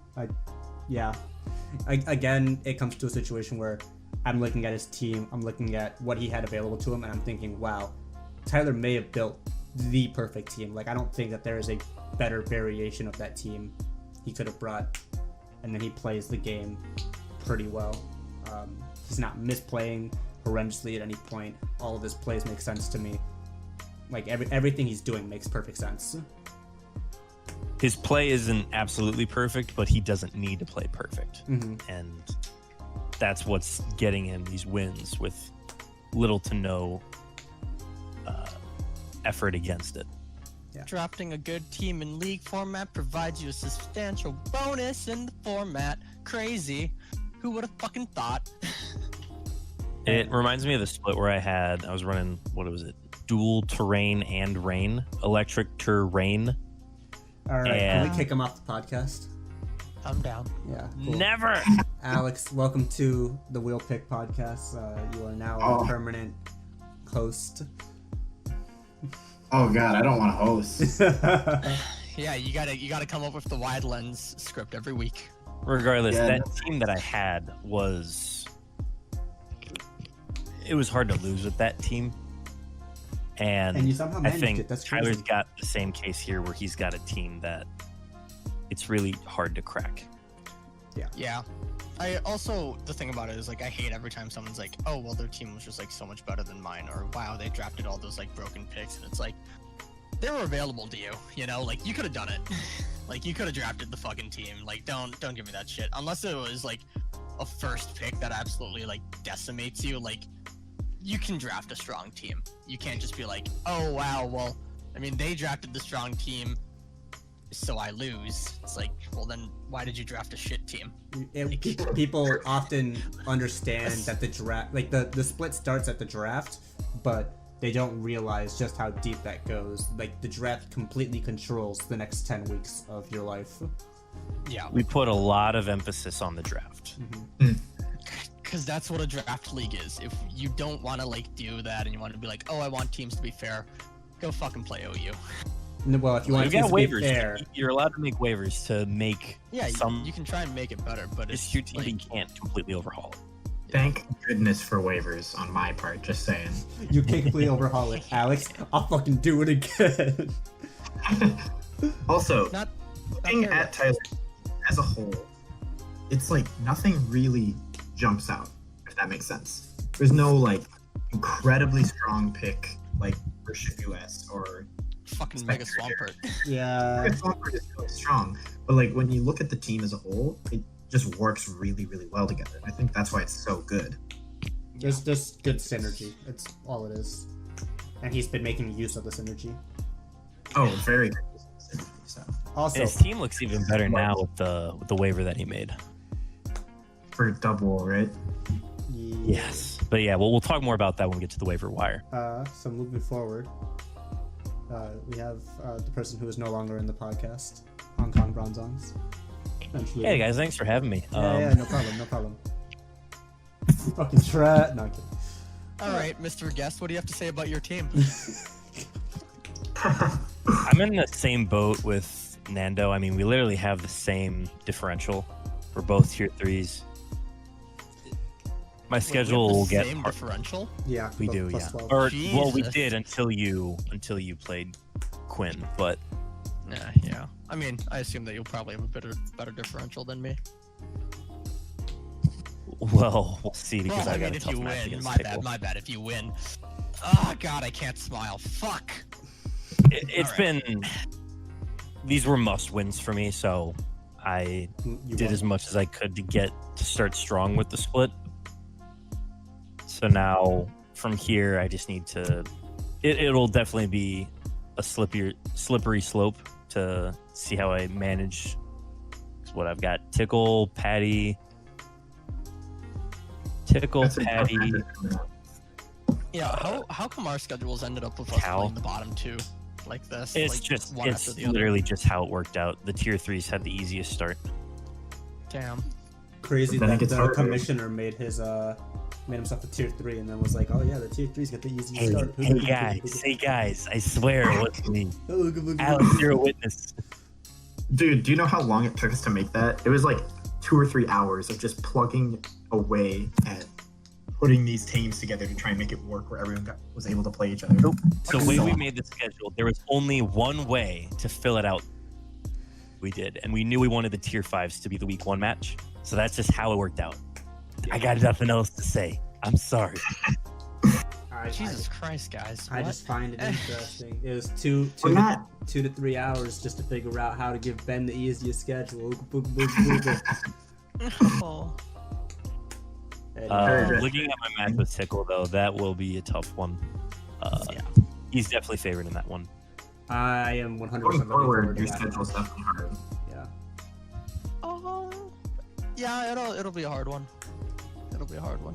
Again, it comes to a situation where I'm looking at his team, I'm looking at what he had available to him, and I'm thinking, wow, Tyler may have built the perfect team. Like, I don't think that there is a better variation of that team he could have brought, and then he plays the game pretty well. He's not misplaying horrendously at any point. All of his plays make sense to me. Like everything he's doing makes perfect sense. His play isn't absolutely perfect, but he doesn't need to play perfect. And that's what's getting him these wins with little to no effort against it. Yeah. Drafting a good team in league format provides you a substantial bonus in the format. Crazy. Who would have fucking thought? It reminds me of the split where I was running, what was it? Dual terrain and rain. Electric terrain. All right, And- can we kick him off the podcast? I'm down. Yeah. Cool. Never! Alex, welcome to the Wheel Pick podcast. You are now a permanent host. Oh god, I don't want to host. Yeah, you gotta come up with the wide lens script every week. Regardless, Yeah. that team that I had it was hard to lose with that team. And you somehow I managed think it. That's Tyler's crazy. got the same case here where he's got a team that it's really hard to crack. Yeah. I also, the thing about it is, like, I hate every time someone's like, oh, well, their team was just, like, so much better than mine, or wow, they drafted all those, like, broken picks, and it's like, they were available to you, you know? Like, you could have done it. Like, you could have drafted the fucking team. Like, don't give me that shit. Unless it was, like, a first pick that absolutely, like, decimates you, like, you can draft a strong team. You can't just be like, oh, wow, well, I mean, they drafted the strong team, so I lose. It's like, well, then why did you draft a shit team? People often understand that the draft, like the split starts at the draft, but they don't realize just how deep that goes. Like the draft completely controls the next 10 weeks of your life. Yeah. We put a lot of emphasis on the draft. Because that's what a draft league is. If you don't want to, like, do that and you want to be like, oh, I want teams to be fair, go fucking play OU. Well, if you want You got to be waivers. fair, You're allowed to make waivers to make Yeah, some. you can try and make it better, but It's it's your team. like, You can't completely overhaul it. Thank goodness for waivers on my part, just saying. you can completely overhaul it. Alex, I'll fucking do it again. Also, not looking fair at Tyler as a whole, it's like nothing really jumps out, if that makes sense. There's no like incredibly strong pick like Worship US or fucking Mega Swampert. Yeah. Swampert is really strong. But like when you look at the team as a whole, it just works really, really well together. I think that's why it's so good. There's just good synergy. It's all it is. And he's been making use of the synergy. Oh, very good. So Also, And his team looks even better now with the waiver that he made. for double, right? Yes, but yeah, we'll talk more about that when we get to the waiver wire. So moving forward, we have the person who is no longer in the podcast, Hong Kong Bronzons. Hey guys, thanks for having me. Yeah, no problem. Fucking try. No, I'm kidding. All right, Mr. Guest, what do you have to say about your team? I'm in the same boat with Nando. I mean, we literally have the same differential. We're both tier 3s. My schedule will get same hard. differential. Yeah, We do, plus yeah. 12. Or well, we Jesus. did until you played Quinn, but Yeah. I mean, I assume that you'll probably have a better differential than me. well, we'll see because Well, I I got mean, a if tough you match win, against my bad. If you win, oh god, I can't smile. Fuck. It's All right. been these were must wins for me, so I You did won. as much as I could to start strong with the split. So now from here, I just need to. It'll definitely be a slippery slope to see how I manage. What I've got: Tickle, Patty, That's a tough Patty. matchup coming up. Yeah. How come our schedules ended up with us Cow. playing the bottom two like this? It's like, just one it's after the other? literally just how it worked out. The tier 3s had the easiest start. Damn. Crazy Then it that gets the harder. commissioner made himself a tier 3 and then was like, oh yeah, the tier 3s get the easiest Hey, start. hey guys! I swear it wasn't me. Look. Alex, you're a witness. Dude, do you know how long it took us to make that? It was like 2 or 3 hours of just plugging away at putting these teams together to try and make it work where everyone was able to play each other. The way we made the schedule, there was only one way to fill it out. We did, and we knew we wanted the tier 5s to be the week 1 match, so that's just how it worked out. I got nothing else to say. I'm sorry. Jesus Christ, guys. I what? just find it interesting. It was two We're not. to 3 hours just to figure out how to give Ben the easiest schedule. Oh. Anyway. Looking at my match with Tickle, though, that will be a tough one. Yeah. He's definitely favored in that one. I am 100% Going looking forward, to your that. schedule's definitely hard. Yeah. Yeah, it'll be a hard one. It'll be a hard one.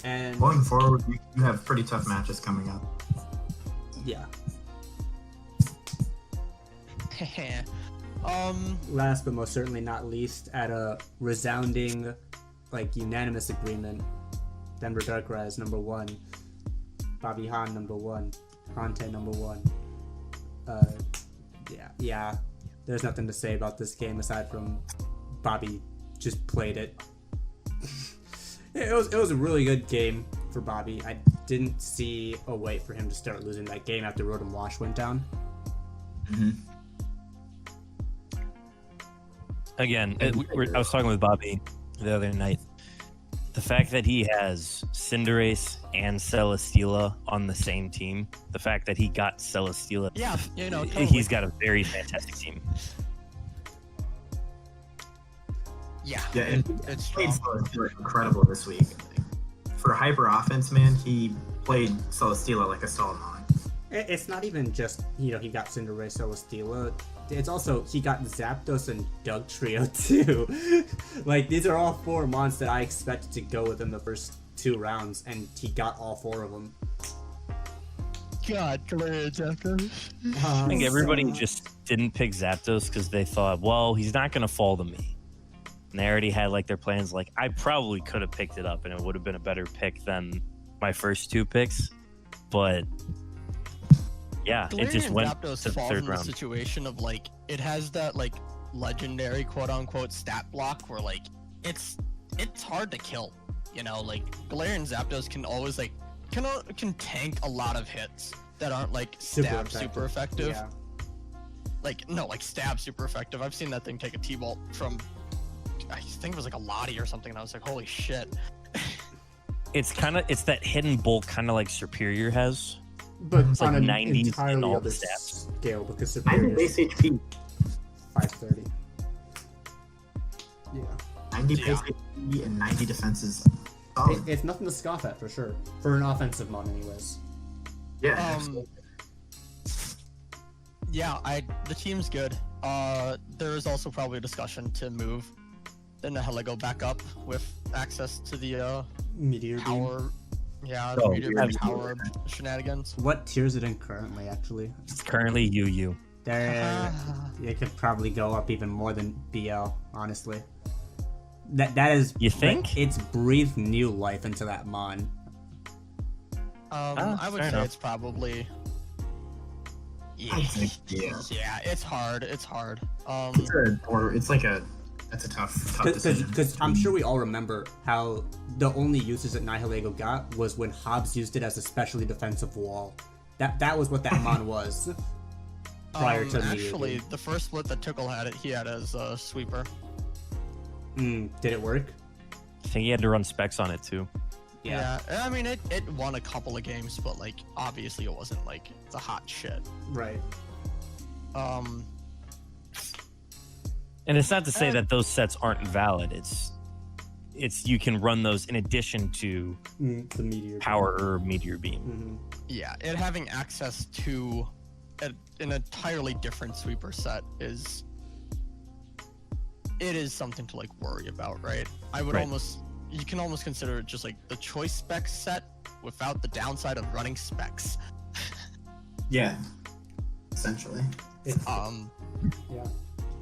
And Going forward, you have pretty tough matches coming up. yeah. Last but most certainly not least, at a resounding, unanimous agreement, Denver Darkrise number 1, Bobby Hahn number 1, Hante number 1. Yeah. There's nothing to say about this game aside from Bobby just played it. It was a really good game for Bobby. I didn't see a way for him to start losing that game after Rotom Wash went down. Mm-hmm. Again, I was talking with Bobby the other night. The fact that he has Cinderace and Celesteela on the same team, the fact that he got Celesteela, Yeah, totally. he's got a very fantastic team. Yeah, Played it's strong. Celesteela incredible this week. For hyper offense, man, he played Celesteela like a Solomon. It's not even just, he got Cinderace, Celesteela. It's also, he got Zapdos and Dugtrio too. These are all 4 mons that I expected to go within the first 2 rounds, and he got all 4 of them. God, Zapdos. I think everybody just didn't pick Zapdos because they thought, well, he's not going to fall to me. And they already had their plans. I probably could have picked it up and it would have been a better pick than my first 2 picks. But yeah, it just went Zapdos to the falls 3rd in the round. situation of it has that legendary quote unquote stat block where it's hard to kill. Galarian Zapdos can always can tank a lot of hits that aren't stab super effective. Yeah. Stab super effective. I've seen that thing take a T-bolt from, I think it was a Lottie or something, and I was like, holy shit. It's that hidden bulk, kind of like Superior has. But It's on an 90s entirely in all other the stats. scale, because 90 Superior base is HP. 530. Yeah. 90 base HP and 90 defenses. Oh, It's nothing to scoff at, for sure. For an offensive mon, anyways. yeah. Um, absolutely. Yeah, the team's good. There is also probably a discussion to move the Nihilego back up with access to the Meteor Beam. power. Yeah, Oh, meteor absolutely. power shenanigans. What tier is it in currently, actually? It's currently UU. There, it could probably go up even more than BL, honestly. That is. You think? It's breathed new life into that mon. I would fair say enough. it's probably. Yeah. I think, yeah. Yeah, it's hard. It's hard. That's a tough decision. Because I'm sure we all remember how the only uses that Nihilego got was when Hobbs used it as a specially defensive wall. That was what that mon was. Prior to actually, the first split that Tickle had he had as a sweeper. Did it work? I think he had to run specs on it too. Yeah. I mean, it won a couple of games, but obviously it wasn't the hot shit. Right. And it's not to say that those sets aren't valid. It's you can run those in addition to The Meteor Power or Meteor Beam. Mm-hmm. Yeah, it having access to an entirely different sweeper set is something to worry about, right? I would Right. you can almost consider it just the choice specs set without the downside of running specs. Yeah, essentially. Yeah.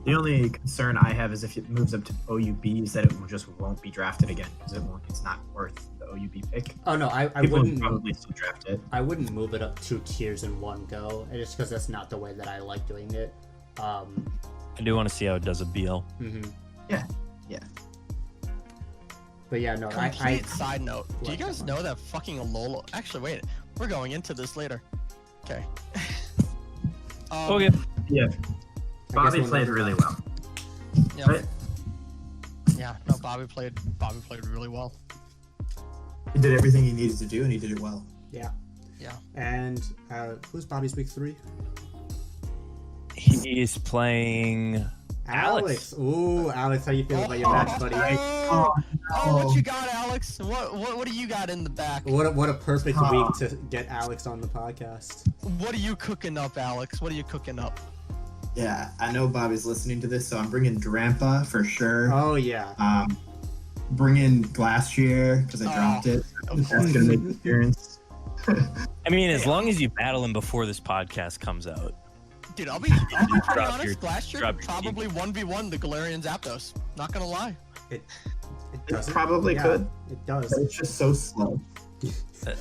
The only concern I have is if it moves up to OUB, is that it just won't be drafted again because it's not worth the OUB pick. Oh no, I People would wouldn't. probably still draft it. I wouldn't move it up 2 tiers in one go, just because that's not the way that I like doing it. I do want to see how it does a BL. Mm-hmm. Yeah. But yeah, no, Complete side note. Do you What? guys know that fucking Alola? Actually, wait. We're going into this later. Okay. Okay. Yeah. Bobby we'll played never really know. well. Yeah. Right? Yeah. No, Bobby played really well. He did everything he needed to do, and he did it well. Yeah. Yeah. And who's Bobby's week 3? He's playing Alex. Ooh, Alex, how you feel about your match, buddy? Oh, what you got, Alex? What do you got in the back? What a perfect week to get Alex on the podcast. What are you cooking up, Alex? What are you cooking up? Yeah, I know Bobby's listening to this, so I'm bringing Drampa for sure. Oh yeah. Bringing Glacier because I dropped it. That's gonna make an appearance. I mean, as long as you battle him before this podcast comes out. Dude, I'll be pretty Drop honest. your- Glacier drop your probably 1v1 the Galarian Zapdos. Not gonna lie. It It probably could. It does. But it's just so slow.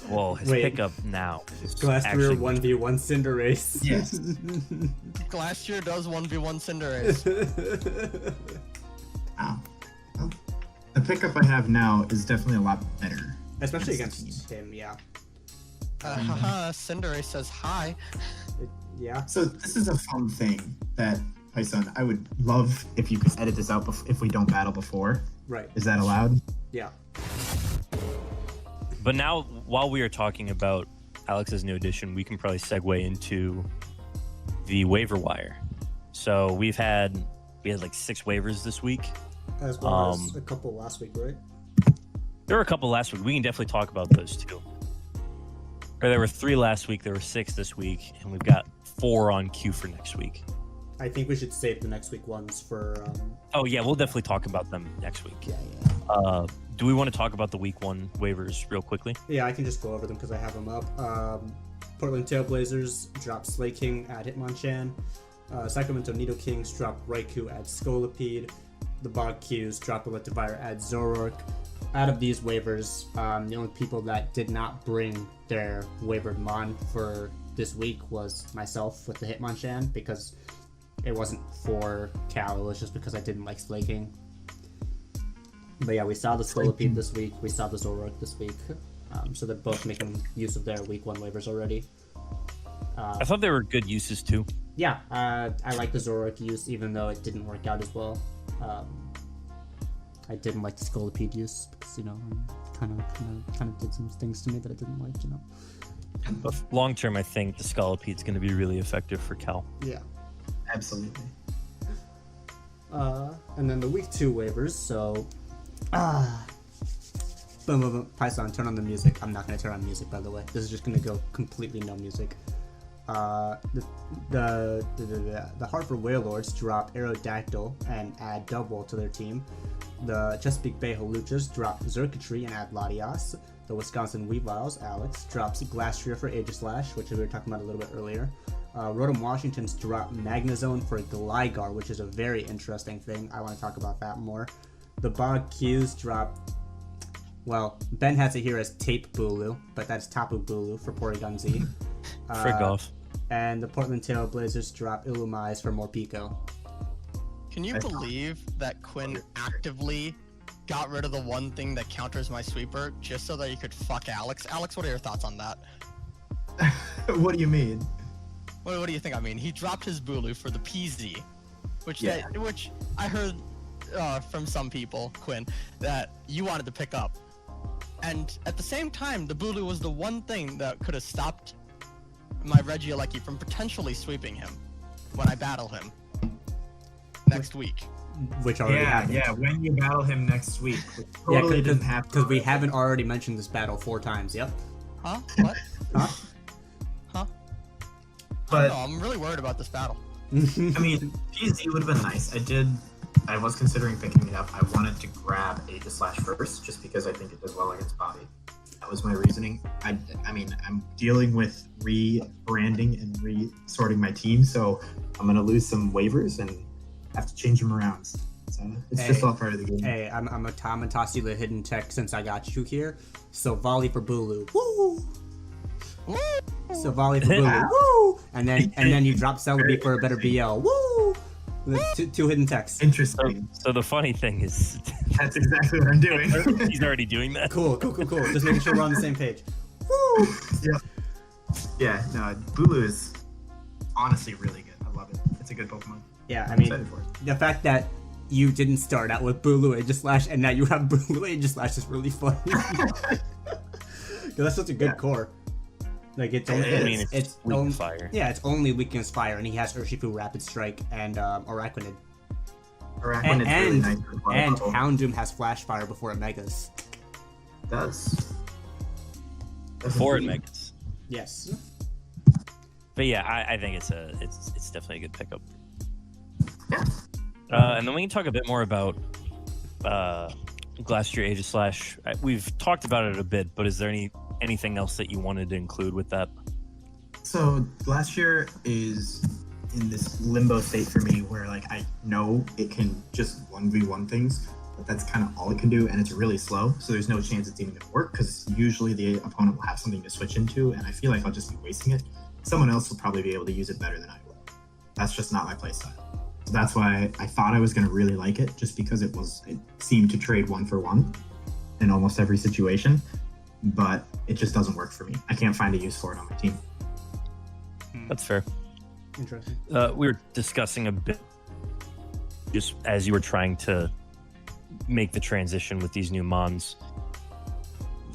Well, his Wait. pickup now is Glacier actually 1v1 Cinderace. Yes. Glacier does 1v1 Cinderace. Wow. Well, the pickup I have now is definitely a lot better. Especially against him, yeah. Cinderace says hi. Yeah. So this is a fun thing that, Pison, I would love if you could edit this out if we don't battle before. Right. Is that allowed? Yeah. But now, while we are talking about Alex's new edition, we can probably segue into the waiver wire. So we had like 6 waivers this week. As well as a couple last week, right? There were a couple last week. We can definitely talk about those too. Or there were 3 last week. There were 6 this week, and we've got 4 on queue for next week. I think we should save the next week ones for. Oh yeah, we'll definitely talk about them next week. Yeah. Do we want to talk about the week 1 waivers real quickly? Yeah, I can just go over them because I have them up. Portland Trailblazers drop Slay King at Hitmonchan. Sacramento Nido Kings drop Raikou at Scolipede. The Bog Qs drop Electivire at Zoroark. Out of these waivers, the only people that did not bring their wavered Mon for this week was myself with the Hitmonchan, because it wasn't for Cal, it was just because I didn't like Slay King. But yeah, we saw the Scolipede this week, we saw the Zoroark this week, so they're both making use of their week 1 waivers already. I thought they were good uses too. Yeah, I like the Zoroark use, even though it didn't work out as well. I didn't like the Scolipede use because, you know, kind of did some things to me that I didn't like, you know. But long term, I think the Scalipede is going to be really effective for Cal. Yeah. Absolutely. And then the week 2 waivers, so boom, boom, boom. Pison, turn on the music. I'm not going to turn on music, by the way. This is just going to go completely no music. The Hartford Wailords drop Aerodactyl and add Double to their team. The Chesapeake Bay Holuchas drop Xurkitree and add Latias. The Wisconsin Weaviles, Alex, drops Glastrier for Aegislash, which we were talking about a little bit earlier. Rotom Washington's drop Magnezone for Gligar, which is a very interesting thing. I want to talk about that more. The Bog Qs drop, well, Ben has it here as Tape Bulu, but that's Tapu Bulu for Porygon Z. Frig off. And the Portland Trail Blazers drop Illumais for more Pico. Can you believe that Quinn actively got rid of the one thing that counters my sweeper just so that you could fuck Alex? Alex, what are your thoughts on that? What do you mean? What do you think I mean? He dropped his Bulu for the PZ, which Yeah. which I heard from some people, Quinn, that you wanted to pick up. And at the same time, the Bulu was the one thing that could have stopped my Regieleki from potentially sweeping him when I battle him next week. Which already happened. Yeah, when you battle him next week. Which Yeah, totally didn't happen. because we haven't already mentioned this battle 4 times. Yep. Huh? What? Huh? Huh? But No, I'm really worried about this battle. I mean, PZ would have been nice. I was considering picking it up. I wanted to grab Aegislash first, just because I think it does well against Bobby. That was my reasoning. I mean, I'm dealing with rebranding and resorting my team, so I'm gonna lose some waivers and have to change them around. So it's just all part of the game. Hey, I'm gonna toss you the hidden tech since I got you here. So volley for Bulu. Woo! Woo! So volley for Bulu. Woo! And then you drop Celebi for a better BL. Woo! With two hidden techs. Interesting. So the funny thing is, That's exactly what I'm doing. he's already doing that. Cool. Just making sure we're on the same page. Woo! Yeah, no, Bulu is honestly really good. I love it. It's a good Pokemon. Yeah, I I'm mean, excited for it. the fact that you didn't start out with Bulu Aegislash and now you have Bulu Aegislash is really funny. that's such a good Yeah. core. Like it's only, I mean, it's weak only, fire. Yeah, it's only weak against fire, and he has Urshifu Rapid Strike and Araquanid. Araquanid's really nice for water And bubble. Houndoom has Flash Fire before it Megas. That's Before it indeed. makes. Yes. But yeah, I think it's definitely a good pickup. Yeah. And then we can talk a bit more about Glacier Aegislash. We've talked about it a bit, but is there anything else that you wanted to include with that? So Glacier is in this limbo state for me where like I know it can just 1v1 things, but that's kind of all it can do, and it's really slow, so there's no chance it's even going to work because usually the opponent will have something to switch into, and I feel like I'll just be wasting it. Someone else will probably be able to use it better than I will. That's just not my playstyle. So that's why I thought I was going to really like it, just because it seemed to trade 1-for-1 in almost every situation, but it just doesn't work for me. I can't find a use for it on my team. That's fair. Interesting. We were discussing a bit just as you were trying to make the transition with these new mons.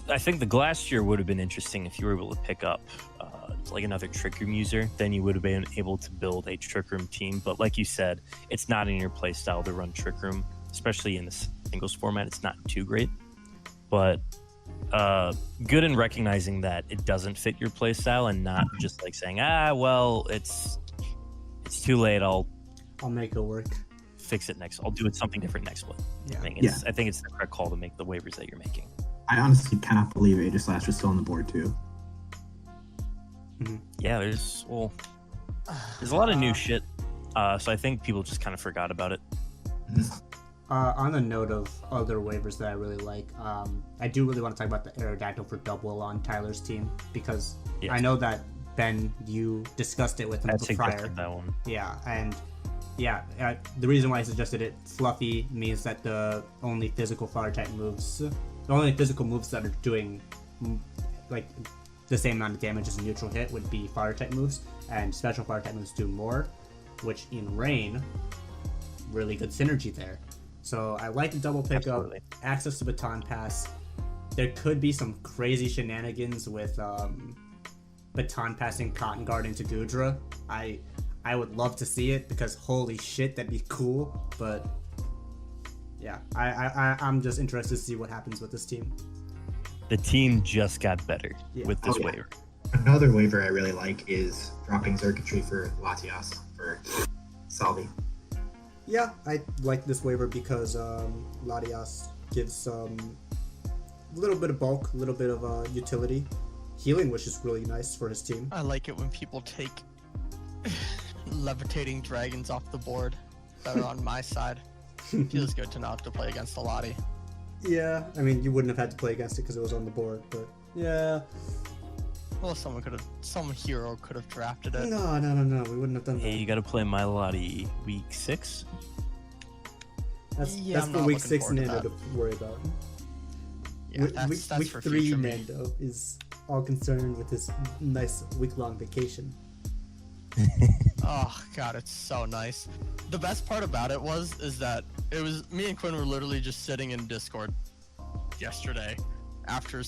I think the Glacier would have been interesting if you were able to pick up like another Trick Room user. Then you would have been able to build a Trick Room team. But like you said, it's not in your playstyle to run Trick Room, especially in the singles format. It's not too great. But good in recognizing that it doesn't fit your playstyle and not just like saying, well, it's too late. I'll make it work. fix it next. I'll do it something different next split. Yeah. I think it's the correct call to make the waivers that you're making. I honestly cannot believe Aegislash is still on the board too. Yeah, there's a lot of new shit. So I think people just kind of forgot about it. On the note of other waivers that I really like, I do really want to talk about the Aerodactyl for double on Tyler's team, because Yes. I know that, Ben, you discussed it with him I prior. suggested that one. Yeah, and the reason why I suggested it, Fluffy, means that the only physical type moves that are doing like the same amount of damage as a neutral hit would be fire type moves, and special fire type moves do more, which in Rain, really good synergy there. So I like the double pickup, Absolutely. access to Baton Pass. There could be some crazy shenanigans with Baton passing Cotton Guard into Gudra. I would love to see it, because holy shit, that'd be cool. But yeah, I'm just interested to see what happens with this team. The team just got better with this Oh, yeah. waiver. Another waiver I really like is dropping Circuitry for Latias for Salvi. Yeah, I like this waiver because Latias gives a little bit of bulk, a little bit of utility. Healing, which is really nice for his team. I like it when people take levitating dragons off the board that are on my side. Feels good to not have to play against a Lottie. Yeah, I mean, you wouldn't have had to play against it because it was on the board, but yeah. Well, some hero could have drafted it. No, we wouldn't have done that. Hey, you got to play My Lottie week 6. That's I'm for not week looking 6 forward to Nando that. to worry about. Yeah, that's week for 3 future me. Nando is all concerned with his nice week-long vacation. Oh god, it's so nice. The best part about it is that it was me and Quinn were literally just sitting in Discord yesterday after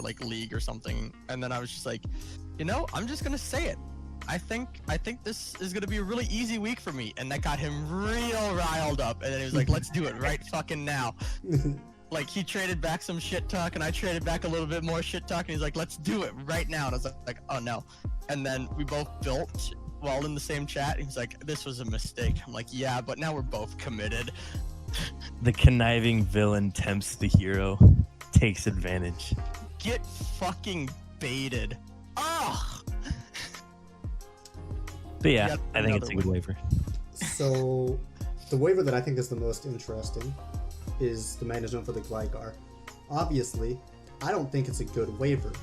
like league or something, and then I was just like, I'm just gonna say it. I think this is gonna be a really easy week for me, and that got him real riled up, and then he was like, let's do it right fucking now. Like, he traded back some shit talk, and I traded back a little bit more shit talk, and he's like, let's do it right now. And I was like, oh no. And then we both built while in the same chat. He's like, this was a mistake. I'm like, yeah, but now we're both committed. The conniving villain tempts the hero, takes advantage. Get fucking baited. Ugh! But yeah, Yet I think it's a another good waiver. So, the waiver that I think is the most interesting is the Magnezone for the Gligar. Obviously, I don't think it's a good waiver,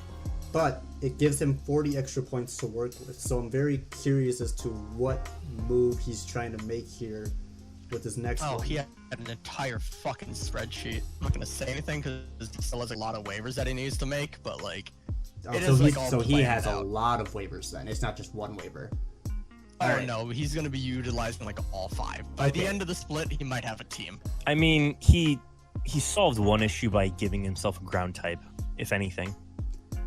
but it gives him 40 extra points to work with. So I'm very curious as to what move he's trying to make here with his next one. Oh, he had an entire fucking spreadsheet. I'm not gonna say anything because he still has a lot of waivers that he needs to make, but like, it so is he, like all so he planned has a out. lot of waivers then. It's not just one waiver. Oh Alright. no, he's gonna be utilizing like all 5. By the Okay. end of the split, he might have a team. I mean, he solved one issue by giving himself a ground type, if anything.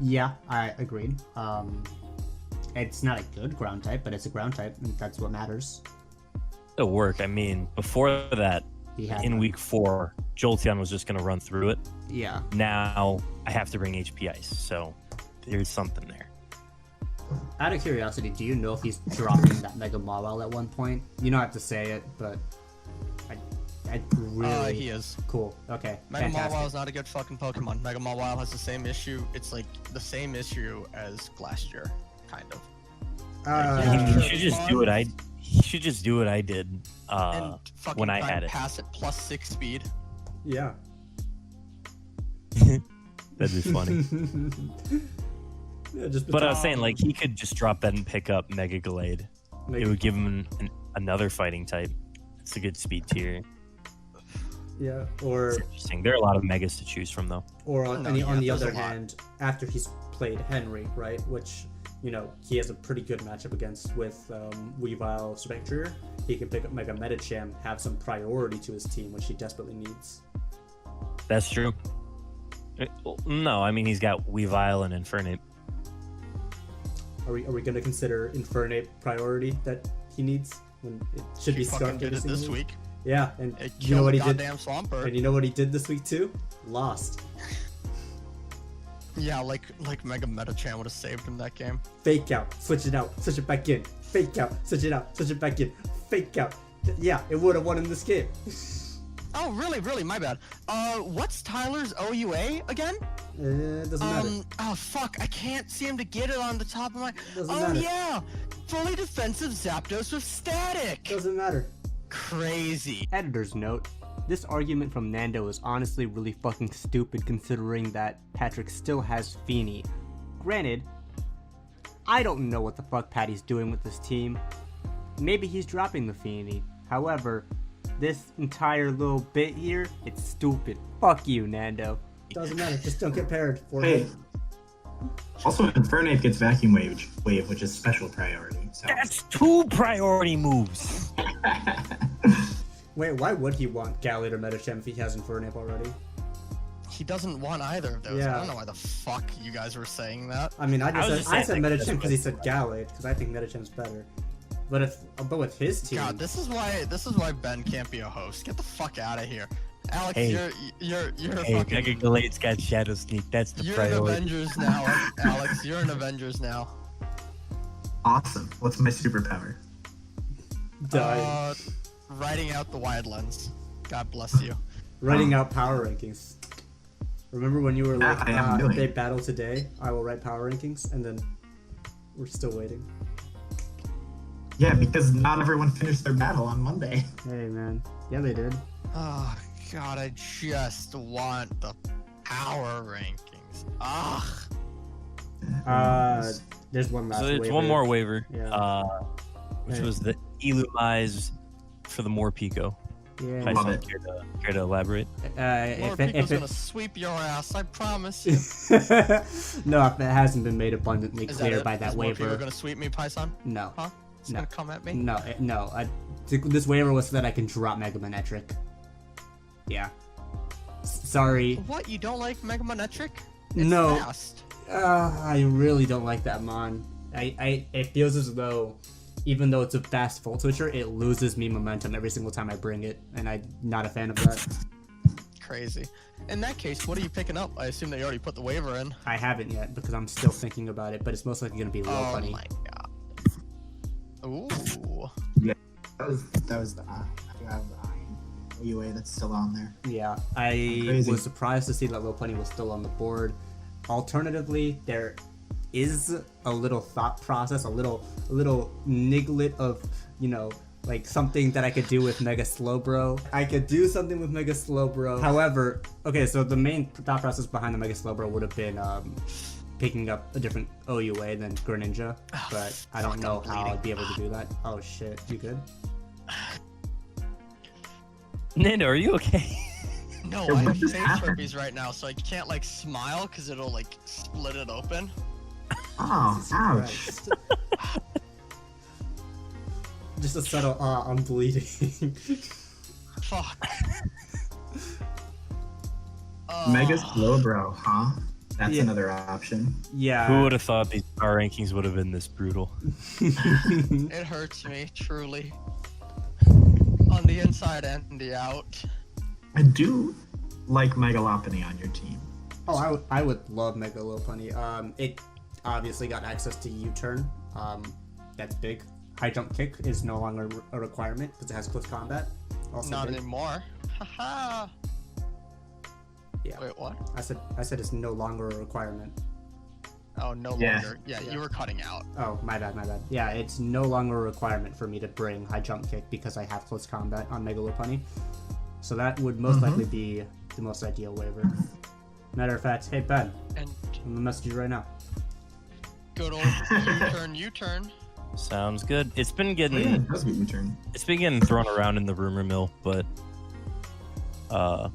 Yeah, I agreed. It's not a good ground type, but it's a ground type, and that's what matters. It'll work. I mean, before that, He had in one. week 4, Jolteon was just going to run through it. Yeah. Now I have to bring HP Ice, so there's something there. Out of curiosity, do you know if he's dropping that Mega Mawile at one point? You don't have to say it, but I really... He is. Cool. Okay. Mega Fantastic. Mawile is not a good fucking Pokemon. Mega Mawile has the same issue. It's like the same issue as Glacier, kind of. He Yeah. should just do what I. He should just do what I did And fucking when I try had and it. pass it plus 6 speed. Yeah. That'd be funny. Yeah, just But I was saying, like, he could just drop that and pick up Mega Glade. It would give him another fighting type. It's a good speed tier. Yeah, or It's interesting. There are a lot of Megas to choose from, though. on, No, on yeah, the there's other a lot. hand, after he's played Henry, right, which, you know, he has a pretty good matchup against with Weavile Spectre, he can pick up Mega Medicham, have some priority to his team, which he desperately needs. That's true. No, I mean, he's got Weavile and Infernape. Are we going to consider Infernape priority that he needs when it should be He fucking Skunk did every it single this week? week. Yeah, and It you know what he did? goddamn Swampert. And you know what he did this week too? Lost. Yeah, like Mega Metachan would have saved him that game. Fake out, switch it out, switch it back in. Fake out, switch it out, switch it back in. Fake out. Yeah, it would have won in this game. Oh, really? My bad. What's Tyler's OUA again? Doesn't matter. Oh fuck, I can't seem to get it on the top of my. Doesn't Oh matter. yeah, fully defensive Zapdos with static. Doesn't matter. Crazy. Editor's note. This argument from Nando is honestly really fucking stupid considering that Patrick still has Feeny. Granted, I don't know what the fuck Patty's doing with this team. Maybe he's dropping the Feeny. However, this entire little bit here, it's stupid. Fuck you, Nando. Doesn't matter, just don't get paired for Hey. Also, Infernape gets Vacuum Wave, which is special priority. So. That's 2 priority moves. Wait, why would he want Gallade or Metachem if he has Infernape already? He doesn't want either of those. Yeah. I don't know why the fuck you guys were saying that. I mean, I was just said saying, like, Metachem because he said Gallade, because I think Metachem's better. But with his team, God, this is why Ben can't be a host. Get the fuck out of here, Alex. Hey. You're Hey, fucking. Mega Glade's got Shadow Sneak. That's the You're an priority. Avengers now, Alex. You're an Avengers now. Awesome. What's my superpower? die. Writing out the wide lens. God bless you. Writing out power rankings. Remember when you were like, I am doing they it. battle today, I will write power rankings, and then we're still waiting. Yeah, because not everyone finished their battle on Monday. Hey man, yeah they did. Oh God, I just want the power rankings. Ugh. There's one last. So it's waiver. one more waiver, Yeah. which Hey. was the Elumize for the Morpeko. Yeah. I Love don't it. care to elaborate. Morpiko's gonna sweep your ass. I promise you. No, if it hasn't been made abundantly Is clear it? by that Is waiver. Morpeko gonna sweep me, Pison? No. Huh? It's No. gonna come at me. No. This waiver was so that I can drop Mega Manetric. Yeah. Sorry. What? You don't like Mega Manetric? It's No. fast. I really don't like that mon. It feels as though, even though it's a fast full switcher, it loses me momentum every single time I bring it, and I'm not a fan of that. Crazy. In that case, what are you picking up? I assume that you already put the waiver in. I haven't yet because I'm still thinking about it, but it's most likely gonna be low Oh bunny. my God. Ooh. That was the I think I have the Iron UA that's still on there. Yeah, I Crazy. was surprised to see that low bunny was still on the board. Alternatively, there is a little thought process, a little niglet of, like something that I could do with Mega Slowbro. I could do something with Mega Slowbro. However, okay, so the main thought process behind the Mega Slowbro would have been picking up a different OUA than Greninja, but I don't fuck, know I'm how I'd bleeding. be able to do that. Oh shit, you good? Nando, are you okay? No, Hey, I what have just face happened? herpes right now, so I can't like smile because it'll like split it open. Oh, ouch. Christ. Just a subtle, I'm bleeding. Fuck. Mega Slowbro, huh? That's another option. Yeah. Who would have thought these power rankings would have been this brutal? It hurts me, truly. On the inside and the out. I do like Megalopony on your team. Oh, I would love Megalopony. It obviously got access to U-turn. That's big. High jump kick is no longer a requirement because it has close combat. Also Not big. anymore. Haha. Yeah. Wait, what? I said it's no longer a requirement. Oh, no Yeah. longer. Yeah, you were cutting out. Oh, my bad. Yeah, it's no longer a requirement for me to bring high jump kick because I have close combat on Megalopony. So that would most likely be the most ideal waiver. Matter of fact, hey Ben, And I'm gonna message you right now. good old U-turn. Sounds good. It's been Yeah, getting it does get U-turn. it's been getting thrown around in the rumor mill, but oh,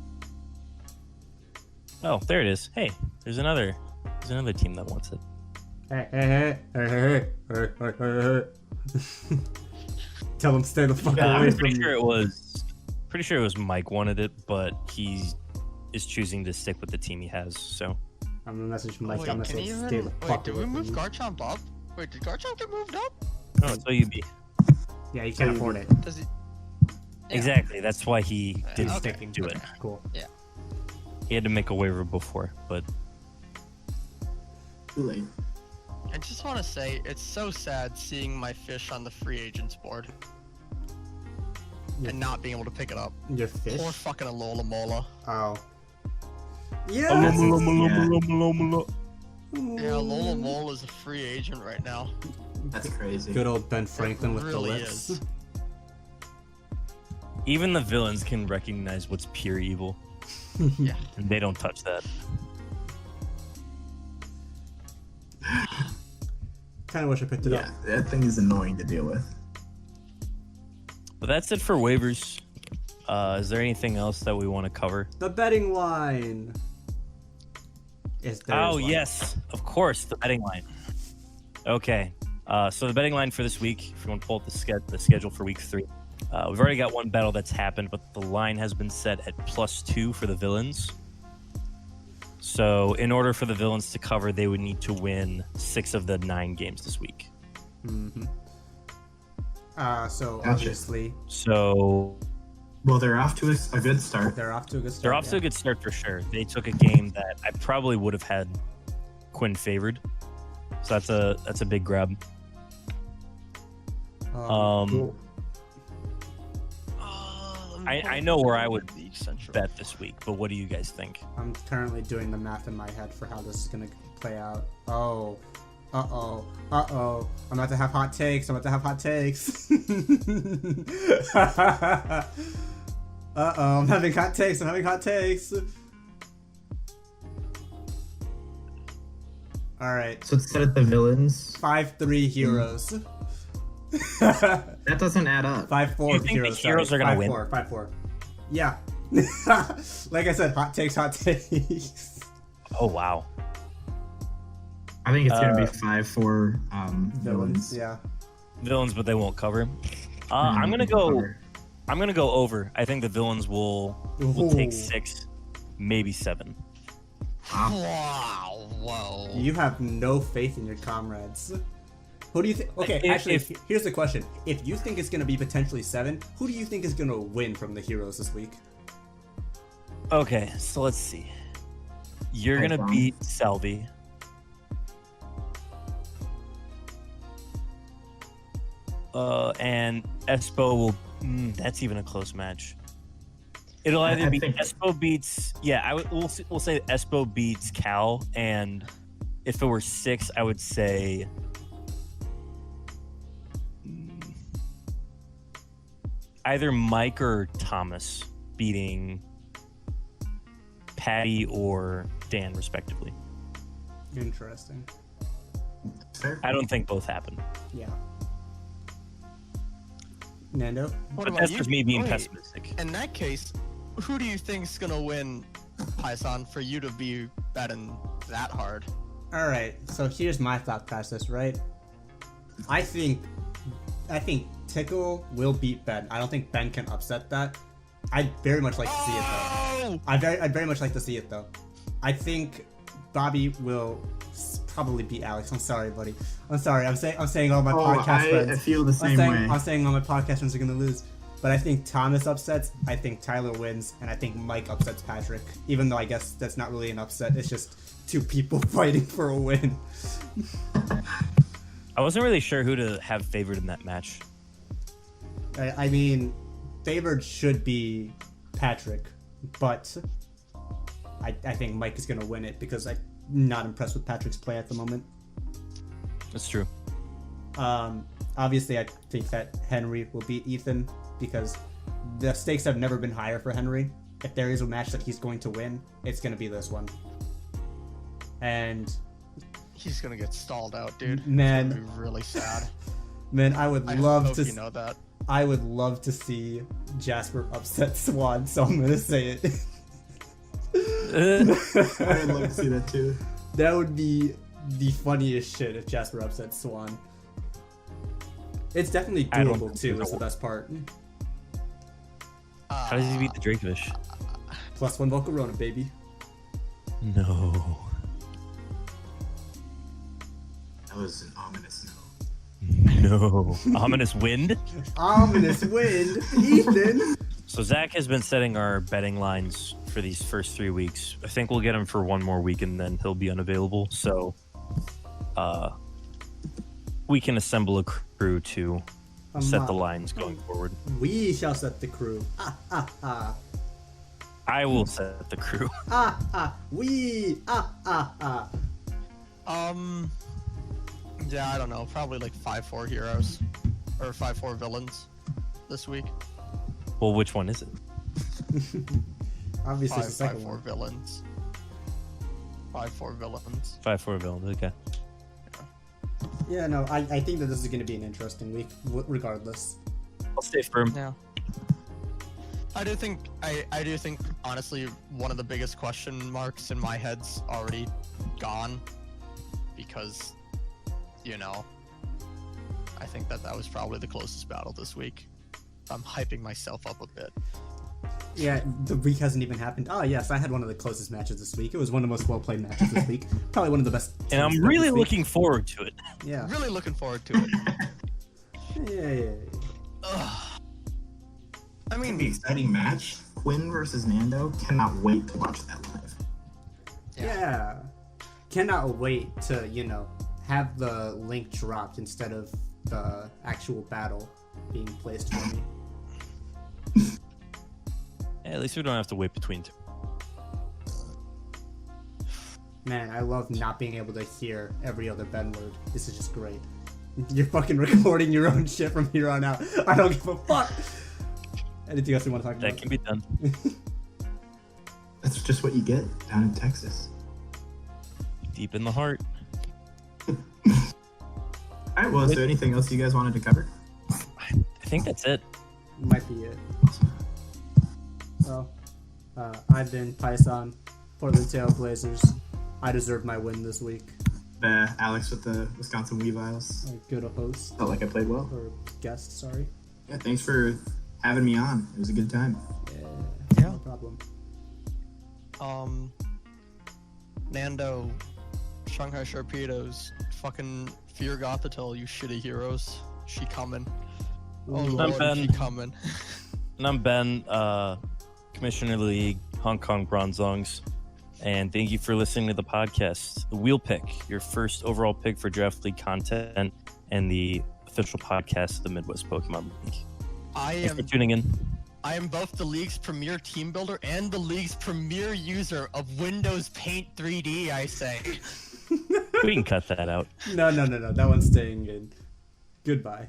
there it is. Hey, there's another team that wants it. Hey. Tell him stay the fuck Yeah, away I'm from pretty me. sure it was Mike wanted it, but he is choosing to stick with the team he has. So I'm gonna message Mike. Wait, I'm gonna can say he stay the even... fuck Wait, did away we from move me. Garchomp up? Wait, did Garchomp get moved up? oh, so you be Yeah, you can't afford it. Does he... exactly. That's why he didn't okay, stick to it. Cool. He had to make a waiver before, but Too late. I just want to say, it's so sad seeing my fish on the free agents board. Yeah. And not being able to pick it up. Your fish? Poor fucking Alola Mola. Oh. Yeah. Yeah, Alola Mola is a free agent right now. That's crazy. Good old Ben Franklin with really the lips. is. even the villains can recognize what's pure evil, Yeah. and they don't touch that. Kind of wish I picked it Yeah, up. that thing is annoying to deal with. But that's it for waivers. Is there anything else that we want to cover? The betting line. Yes, there Oh is one. yes, of course, the betting line. Okay, so the betting line for this week, if you want to pull up the schedule for week 3, we've already got one battle that's happened, but the line has been set at +2 for the villains. So in order for the villains to cover, they would need to win 6 of the 9 games this week. Mm-hmm. So Gotcha. obviously So Well, they're off to a good start. they're off to a good start. they're off to a good start for sure. They took a game that I probably would have had Quinn favored. So that's a big grab. Cool. I know where I would bet this week, but what do you guys think? I'm currently doing the math in my head for how this is gonna play out. Oh. Uh-oh. I'm about to have hot takes. Uh-oh. I'm having hot takes. Alright. So instead of the villains, 5-3 heroes. that doesn't add up. 5-4 You think the heroes. heroes are gonna win? 5-4. Yeah. Like I said, hot takes. Oh wow. I think it's gonna be 5-4 Villains, villains. yeah. Villains, but they won't cover. I'm gonna go over. I think the villains will take Ooh. 6, maybe 7. Wow. Whoa. You have no faith in your comrades. Who do you think? Okay, here's the question. If you think it's going to be potentially 7, who do you think is going to win from the heroes this week? Okay, so let's see. You're gonna Pison. beat Salvi. And Espo will. That's even a close match. It'll either I be think- Espo beats. Yeah, we'll say Espo beats Cal, and if it were 6, I would say. Either Mike or Thomas beating Patty or Dan, respectively. Interesting. Fair. I don't think both happen. Yeah. Nando? What But about that's you? just me being Wait, pessimistic. In that case, who do you think's gonna win, Pison, for you to be betting that hard? Alright, so here's my thought process, right? I think Tickle will beat Ben. I don't think Ben can upset that. I'd very much like to see it though. Oh! I'd very much like to see it though. I think Bobby will probably beat Alex. I'm sorry, buddy. I'm sorry. I'm saying all my podcast friends. I feel the same way. I'm saying all my podcast friends are gonna lose. But I think Thomas upsets, I think Tyler wins, and I think Mike upsets Patrick. Even though I guess that's not really an upset, it's just two people fighting for a win. I wasn't really sure who to have favored in that match. I mean, favored should be Patrick, but I think Mike is going to win it because I'm not impressed with Patrick's play at the moment. That's true. Obviously, I think that Henry will beat Ethan because the stakes have never been higher for Henry. If there is a match that he's going to win, it's going to be this one. And He's gonna get stalled out, dude. Man. It's gonna be really sad. man, I would I love hope to. you know that. I would love to see Jasper upset Swan, so I'm gonna say it. I would love to see that too. That would be the funniest shit if Jasper upsets Swan. It's definitely I don't doable think too. so. Is the best part. How does he beat the Drakefish? +1 Volcarona, baby. No. That was an ominous no. No. Ominous wind? Ominous wind, Ethan. So Zach has been setting our betting lines for these first 3 weeks. I think we'll get him for one more week and then he'll be unavailable. So we can assemble a crew to set the lines going forward. We shall set the crew. I will set the crew. We. Yeah, I don't know. Probably like 5-4 heroes or 5-4 villains this week. Well, which one is it? Obviously, it's the second 5-4 one. villains. 5-4 villains. 5-4 villains. Okay. Yeah, no, I think that this is going to be an interesting week, regardless. I'll stay firm. Yeah. I do think honestly one of the biggest question marks in my head's already gone because, you know, I think that was probably the closest battle this week. I'm hyping myself up a bit. Yeah, the week hasn't even happened. Oh, yes, I had one of the closest matches this week. It was one of the most well-played matches this week. Probably one of the best. And I'm teams really this week. looking forward to it. Yeah. Really looking forward to it. Yeah. Ugh. I It's mean, gonna be an exciting match. Quinn versus Nando. Cannot wait to watch that live. Yeah. Cannot wait to, have the link dropped instead of the actual battle being placed for me. Yeah, at least we don't have to wait between two. Man, I love not being able to hear every other Ben word. This is just great. You're fucking recording your own shit from here on out. I don't give a fuck. Anything else you want to talk about? That can be done. That's just what you get down in Texas. Deep in the heart. All right. Well, is there anything else you guys wanted to cover? I think that's it. Might be it. Well, I've been Pison for the Trailblazers. I deserve my win this week. Alex with the Wisconsin Weaviles. A good host. Felt like I played well. Or guest, sorry. Yeah, thanks for having me on. It was a good time. Yeah. No problem. Nando, Shanghai Sharpedos, fucking Fear Gothitelle, you shitty heroes. She coming. Oh I'm lord, Ben. she coming. And I'm Ben, Commissioner of the League, Hong Kong Bronzongs. And thank you for listening to the podcast. The Wheel Pick, your first overall pick for Draft League content and the official podcast of the Midwest Pokemon League. Thanks for tuning in. I am both the league's premier team builder and the league's premier user of Windows Paint 3D, I say. We can cut that out. No. That one's staying in. Goodbye.